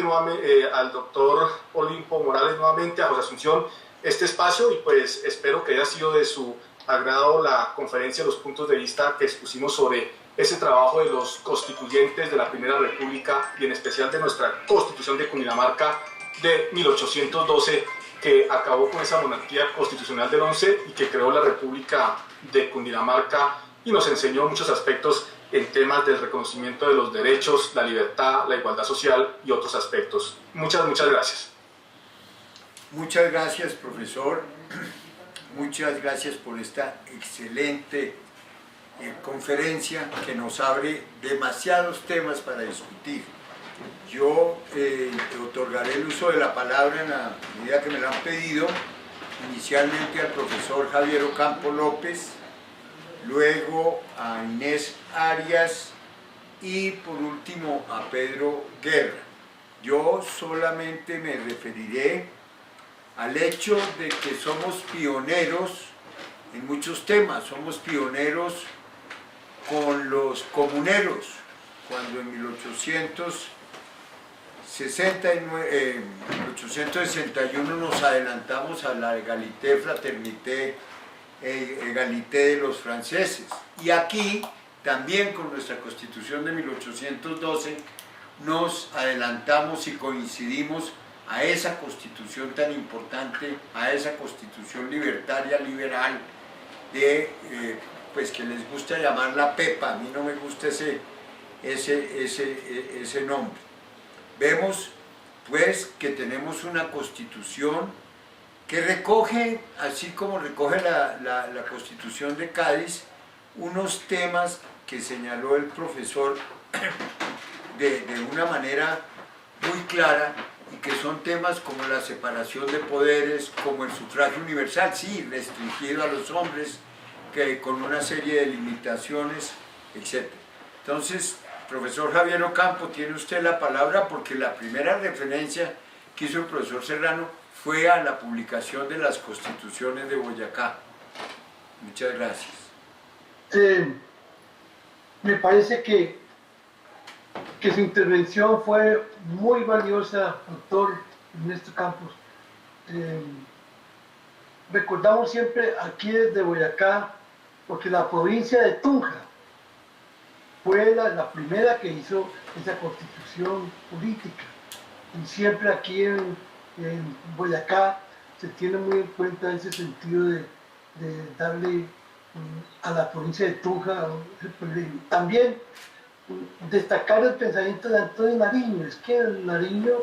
al doctor Olimpo Morales, nuevamente a José Asunción, este espacio, y pues espero que haya sido de su agrado la conferencia, los puntos de vista que expusimos sobre ese trabajo de los constituyentes de la Primera República y en especial de nuestra Constitución de Cundinamarca de 1812, que acabó con esa monarquía constitucional del 11 y que creó la República de Cundinamarca y nos enseñó muchos aspectos en temas del reconocimiento de los derechos, la libertad, la igualdad social y otros aspectos. Muchas gracias. Muchas gracias, profesor. Muchas gracias por esta excelente conferencia que nos abre demasiados temas para discutir. Yo otorgaré el uso de la palabra en la medida que me lo han pedido, inicialmente al profesor Javier Ocampo López, luego a Inés Arias y por último a Pedro Guerra. Yo solamente me referiré al hecho de que somos pioneros en muchos temas, somos pioneros con los comuneros, cuando en 1861 nos adelantamos a la égalité, fraternité, égalité de los franceses. Y aquí, también con nuestra Constitución de 1812, nos adelantamos y coincidimos a esa Constitución tan importante, a esa Constitución libertaria, liberal, pues que les gusta llamar la PEPA. A mí no me gusta ese nombre. Vemos pues que tenemos una Constitución que recoge, así como recoge la Constitución de Cádiz, unos temas que señaló el profesor de una manera muy clara, y que son temas como la separación de poderes, como el sufragio universal, sí, restringido a los hombres, que con una serie de limitaciones, etc. Entonces, profesor Javier Ocampo, tiene usted la palabra, porque la primera referencia que hizo el profesor Serrano fue a la publicación de las Constituciones de Boyacá. Muchas gracias. Me parece que su intervención fue muy valiosa, doctor Ernesto Campos. Recordamos siempre aquí desde Boyacá, porque la provincia de Tunja fue la primera que hizo esa constitución política. Y siempre aquí en Boyacá se tiene muy en cuenta ese sentido de darle a la provincia de Tunja también destacar el pensamiento de Antonio Nariño. Es que Nariño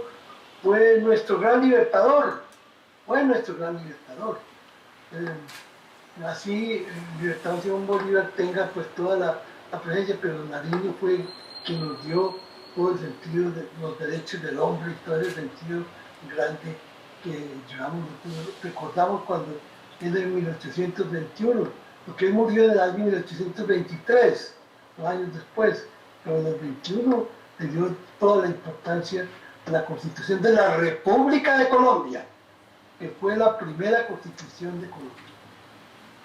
fue nuestro gran libertador, así el libertador Simón Bolívar tenga pues toda la presencia, pero Nariño fue quien nos dio todo el sentido de los derechos del hombre y todo el sentido grande que llevamos, recordamos cuando es de 1821, porque él murió en el año 1823, 2 años después, pero en el 21 le dio toda la importancia a la Constitución de la República de Colombia, que fue la primera Constitución de Colombia.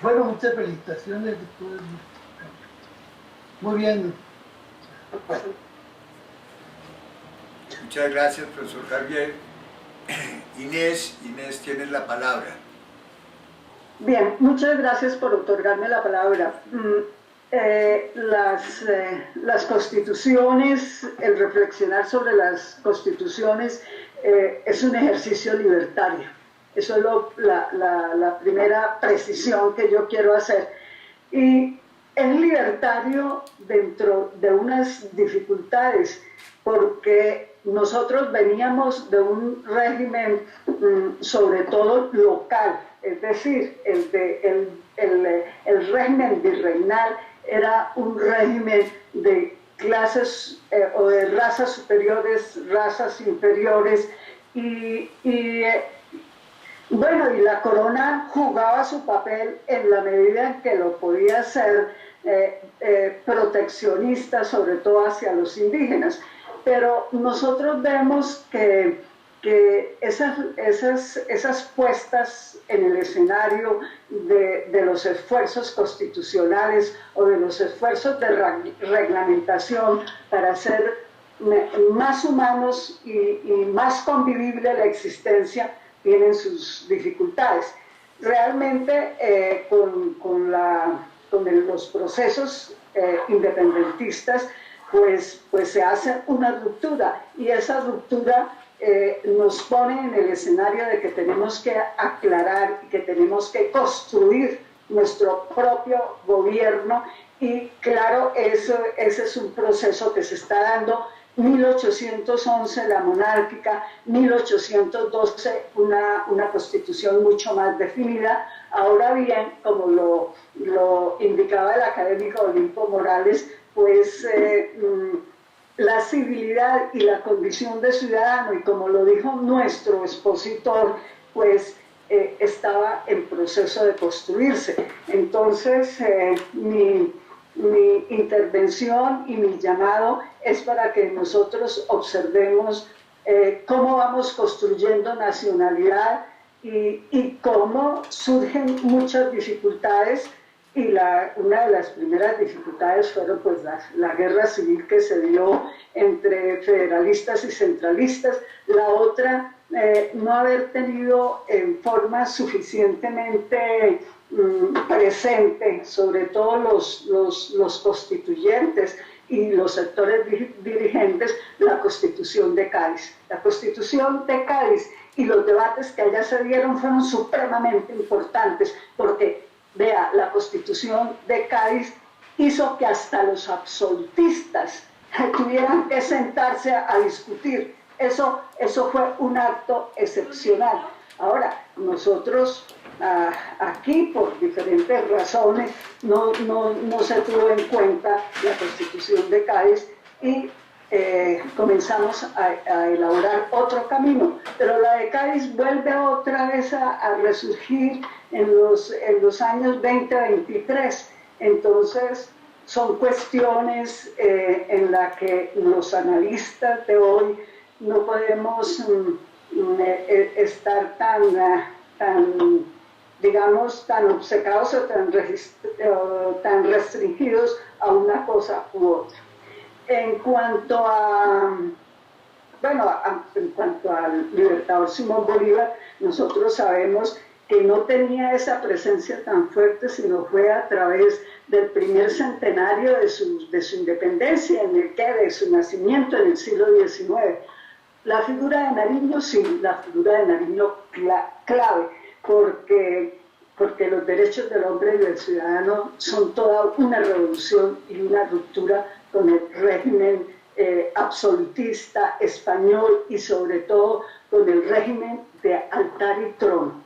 Bueno, muchas felicitaciones, doctor. Muy bien. Bueno. Muchas gracias, profesor Javier. Inés, tienes la palabra. Bien, muchas gracias por otorgarme la palabra. Las constituciones, el reflexionar sobre las constituciones es un ejercicio libertario. Eso es la primera precisión que yo quiero hacer. Y es libertario dentro de unas dificultades, porque nosotros veníamos de un régimen sobre todo local, es decir, el régimen virreinal era un régimen de clases o de razas superiores, razas inferiores, bueno, y la corona jugaba su papel en la medida en que lo podía hacer proteccionista, sobre todo hacia los indígenas. Pero nosotros vemos que esas puestas en el escenario de los esfuerzos constitucionales o de los esfuerzos de reglamentación para hacer más humanos y más convivible la existencia, tienen sus dificultades. Realmente con los procesos independentistas pues se hace una ruptura, y esa ruptura nos pone en el escenario de que tenemos que aclarar y que tenemos que construir nuestro propio gobierno, y claro, ese es un proceso que se está dando. 1811 la monárquica, 1812 una constitución mucho más definida. Ahora bien, como lo indicaba el académico Olimpo Morales, pues la civilidad y la condición de ciudadano, y como lo dijo nuestro expositor, pues estaba en proceso de construirse. Entonces mi intervención y mi llamado es para que nosotros observemos cómo vamos construyendo nacionalidad y cómo surgen muchas dificultades, y una de las primeras dificultades fueron pues la guerra civil que se dio entre federalistas y centralistas. La otra, no haber tenido en forma suficientemente presente, sobre todo los constituyentes y los sectores dirigentes, la Constitución de Cádiz. La Constitución de Cádiz y los debates que allá se dieron fueron supremamente importantes, porque, vea, la Constitución de Cádiz hizo que hasta los absolutistas tuvieran que sentarse a discutir. Eso fue un acto excepcional. Ahora, nosotros aquí, por diferentes razones, no se tuvo en cuenta la Constitución de Cádiz, y comenzamos a elaborar otro camino. Pero la de Cádiz vuelve otra vez a resurgir en los años 20-23. Entonces, son cuestiones en las que los analistas de hoy no podemos estar digamos, tan obcecados o tan restringidos a una cosa u otra. En cuanto al libertador Simón Bolívar, nosotros sabemos que no tenía esa presencia tan fuerte, sino fue a través del primer centenario de su independencia, de su nacimiento en el siglo XIX. La figura de Nariño, sí, la figura de Nariño clave, porque los derechos del hombre y del ciudadano son toda una revolución y una ruptura con el régimen absolutista español, y sobre todo con el régimen de altar y trono.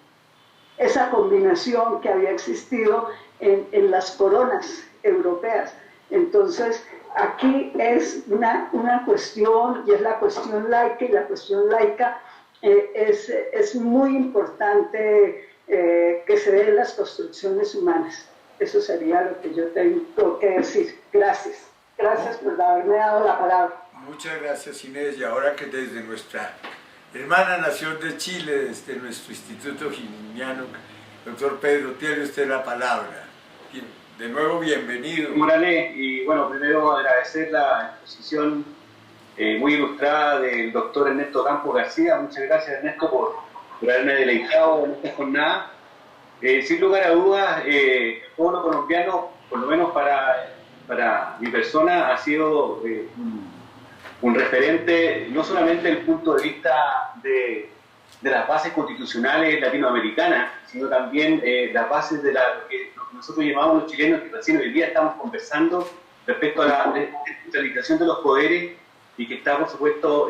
esa combinación que había existido en las coronas europeas. Entonces, aquí es una cuestión, y es la cuestión laica, y la cuestión laica es muy importante que se den las construcciones humanas. Eso sería lo que yo tengo que decir. Gracias. Gracias por haberme dado la palabra. Muchas gracias, Inés. Y ahora que desde nuestra hermana nación de Chile, desde nuestro Instituto Giminiano, doctor Pedro, tiene usted la palabra. De nuevo, bienvenido. Morales, y bueno, primero agradecer la exposición muy ilustrada del doctor Ernesto Campos García. Muchas gracias, Ernesto, por haberme deleitado en esta jornada. Sin lugar a dudas, el pueblo colombiano, por lo menos para mi persona, ha sido un referente, no solamente desde el punto de vista de las bases constitucionales latinoamericanas, sino también las bases de lo que nosotros llamamos los chilenos, que recién hoy día estamos conversando respecto a la descentralización de los poderes, y que está, por supuesto,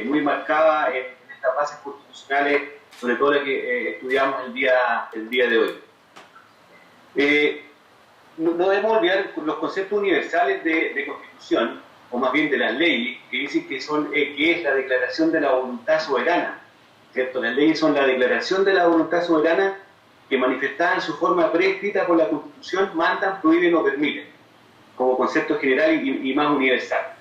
muy marcada en estas bases constitucionales, sobre todo la que estudiamos el día de hoy. No debemos olvidar los conceptos universales de constitución, o más bien de las leyes, que dicen que es la declaración de la voluntad soberana, ¿cierto? Las leyes son la declaración de la voluntad soberana que, manifestada en su forma prescrita por la Constitución, mandan, prohíben o permiten, como concepto general y más universal.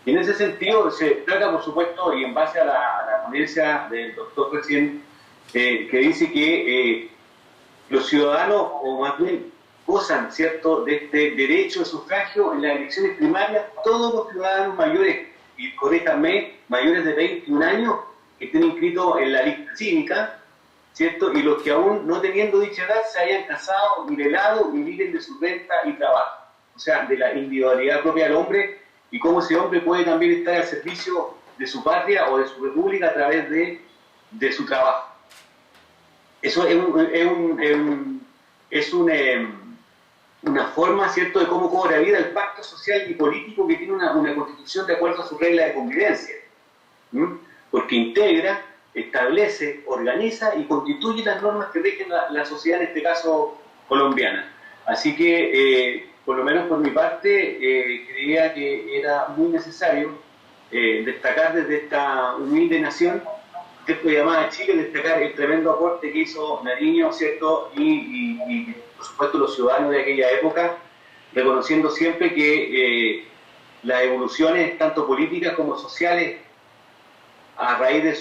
Y en ese sentido se trata, por supuesto, y en base a la ponencia del doctor recién, que dice que los ciudadanos, o más bien gozan, ¿cierto?, de este derecho de sufragio en las elecciones primarias, todos los ciudadanos mayores, y corríjanme, mayores de 21 años, que estén inscritos en la lista cívica, ¿cierto?, y los que aún no teniendo dicha edad se hayan casado, nivelado y viven de su renta y trabajo. O sea, de la individualidad propia del hombre, y cómo ese hombre puede también estar al servicio de su patria o de su república a través de su trabajo. Eso es una forma, ¿cierto?, de cómo cobra vida el pacto social y político que tiene una constitución de acuerdo a sus reglas de convivencia. Porque integra, establece, organiza y constituye las normas que rigen la sociedad, en este caso colombiana. Así que, por lo menos por mi parte, creía que era muy necesario destacar desde esta humilde nación, llamada Chile, destacar el tremendo aporte que hizo Nariño, ¿cierto?, y por supuesto los ciudadanos de aquella época, reconociendo siempre que las evoluciones, tanto políticas como sociales, a raíz de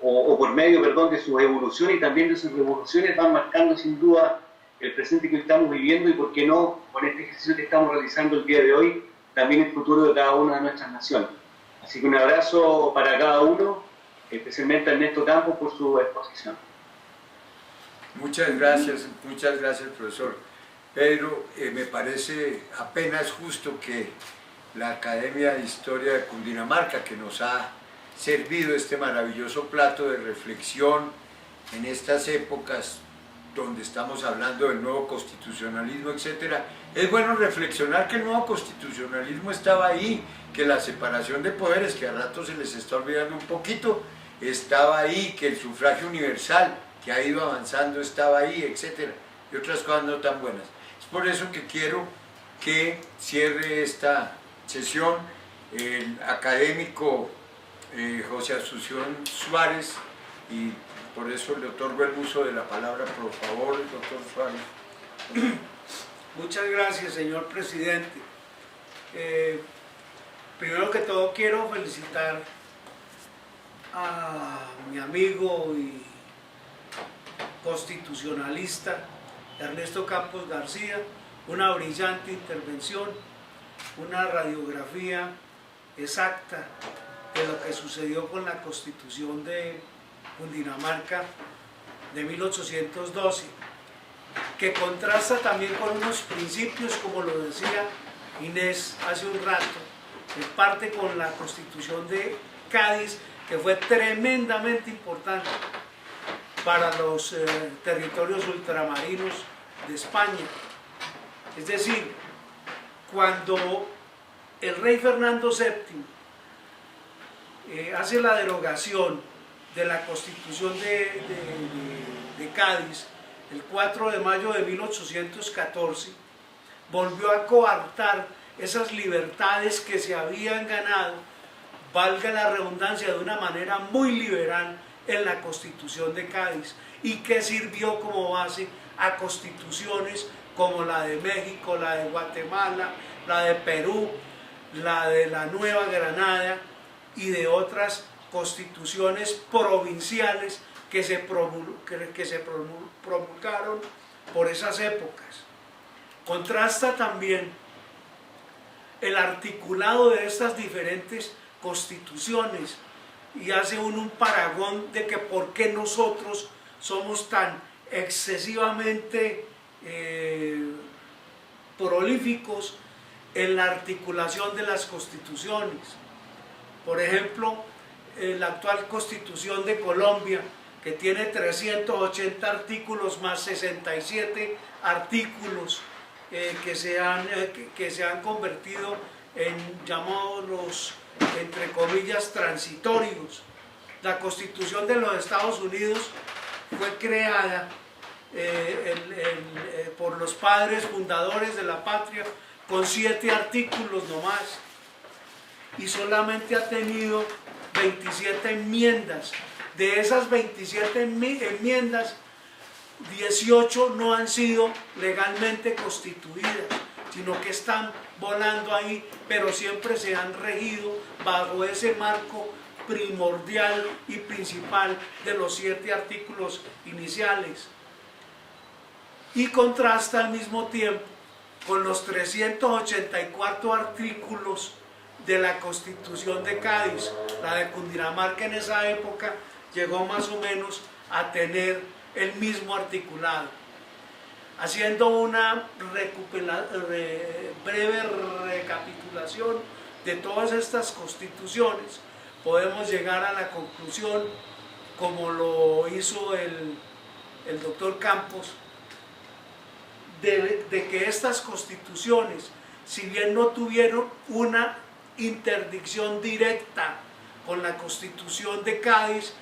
o por medio, perdón, de sus evoluciones y también de sus revoluciones, van marcando sin duda el presente que estamos viviendo, y por qué no, con este ejercicio que estamos realizando el día de hoy, también el futuro de cada una de nuestras naciones. Así que un abrazo para cada uno, especialmente a Ernesto Campos por su exposición. Muchas gracias, profesor Pedro. Me parece apenas justo que la Academia de Historia de Cundinamarca, que nos ha servido este maravilloso plato de reflexión en estas épocas donde estamos hablando del nuevo constitucionalismo, etc., es bueno reflexionar que el nuevo constitucionalismo estaba ahí, que la separación de poderes, que a rato se les está olvidando un poquito, estaba ahí, que el sufragio universal, que ha ido avanzando, estaba ahí, etc., y otras cosas no tan buenas. Es por eso que quiero que cierre esta sesión el académico José Asunción Suárez, y por eso le otorgo el uso de la palabra, por favor, doctor Suárez. Muchas gracias, señor presidente. Primero que todo quiero felicitar a mi amigo y constitucionalista Ernesto Campos García, una brillante intervención, una radiografía exacta de lo que sucedió con la Constitución de Cundinamarca de 1812, que contrasta también con unos principios, como lo decía Inés hace un rato, que parte con la Constitución de Cádiz, que fue tremendamente importante para los territorios ultramarinos de España. Es decir, cuando el rey Fernando VII hace la derogación de la Constitución de Cádiz, el 4 de mayo de 1814, volvió a coartar esas libertades que se habían ganado, valga la redundancia, de una manera muy liberal en la Constitución de Cádiz, y que sirvió como base a constituciones como la de México, la de Guatemala, la de Perú, la de la Nueva Granada y de otras constituciones provinciales que se promulgaron por esas épocas. Contrasta también el articulado de estas diferentes constituciones y hace un paragón de que por qué nosotros somos tan excesivamente prolíficos en la articulación de las constituciones. Por ejemplo, la actual Constitución de Colombia, que tiene 380 artículos más 67 artículos que se han convertido en llamados los, entre comillas, transitorios. La Constitución de los Estados Unidos fue creada por los padres fundadores de la patria con 7 artículos nomás, y solamente ha tenido 27 enmiendas. De esas 27 enmiendas, 18 no han sido legalmente constituidas, sino que están volando ahí, pero siempre se han regido bajo ese marco primordial y principal de los 7 artículos iniciales. Y contrasta al mismo tiempo con los 384 artículos de la Constitución de Cádiz. La de Cundinamarca en esa época llegó más o menos a tener el mismo articulado. Haciendo una breve recapitulación de todas estas constituciones, podemos llegar a la conclusión, como lo hizo el doctor Campos, de que estas constituciones, si bien no tuvieron una interdicción directa con la Constitución de Cádiz,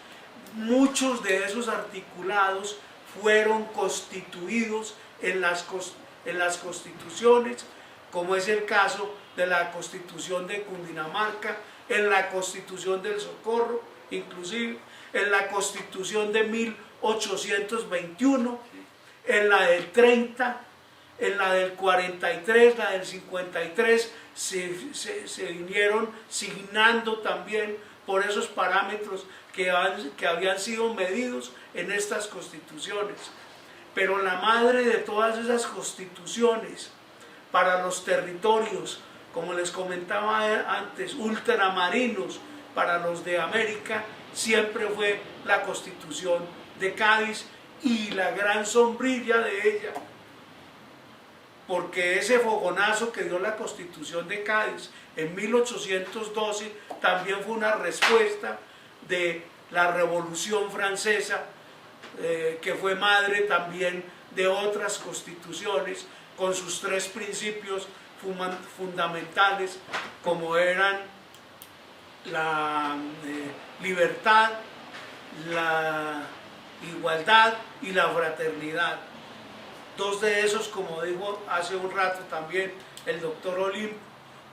muchos de esos articulados fueron constituidos en las constituciones, como es el caso de la Constitución de Cundinamarca, en la Constitución del Socorro, inclusive en la Constitución de 1821, en la del 30, en la del 43, la del 53, se vinieron signando también por esos parámetros que habían sido medidos en estas constituciones. Pero la madre de todas esas constituciones para los territorios, como les comentaba antes, ultramarinos, para los de América, siempre fue la Constitución de Cádiz, y la gran sombrilla de ella, porque ese fogonazo que dio la Constitución de Cádiz en 1812 también fue una respuesta de la Revolución Francesa, que fue madre también de otras constituciones, con sus 3 principios fundamentales, como eran la libertad, la igualdad y la fraternidad. 2 de esos, como dijo hace un rato también el doctor Olimpo,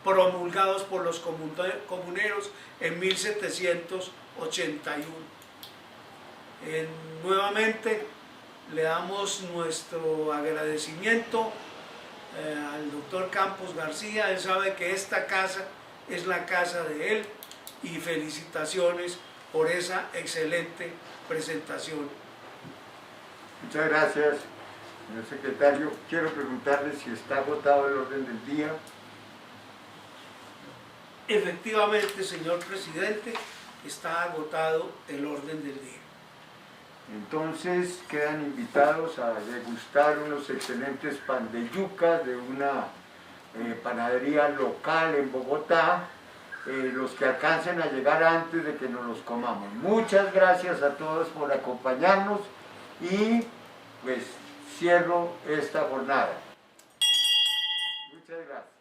promulgados por los comuneros en 1781. Nuevamente le damos nuestro agradecimiento al doctor Campos García. Él sabe que esta casa es la casa de él, y felicitaciones por esa excelente presentación. Muchas gracias, señor secretario. Quiero preguntarle si está agotado el orden del día. Efectivamente, señor presidente, está agotado el orden del día. Entonces quedan invitados a degustar unos excelentes pan de yuca de una panadería local en Bogotá, los que alcancen a llegar antes de que nos los comamos. Muchas gracias a todos por acompañarnos, y pues cierro esta jornada. Muchas gracias.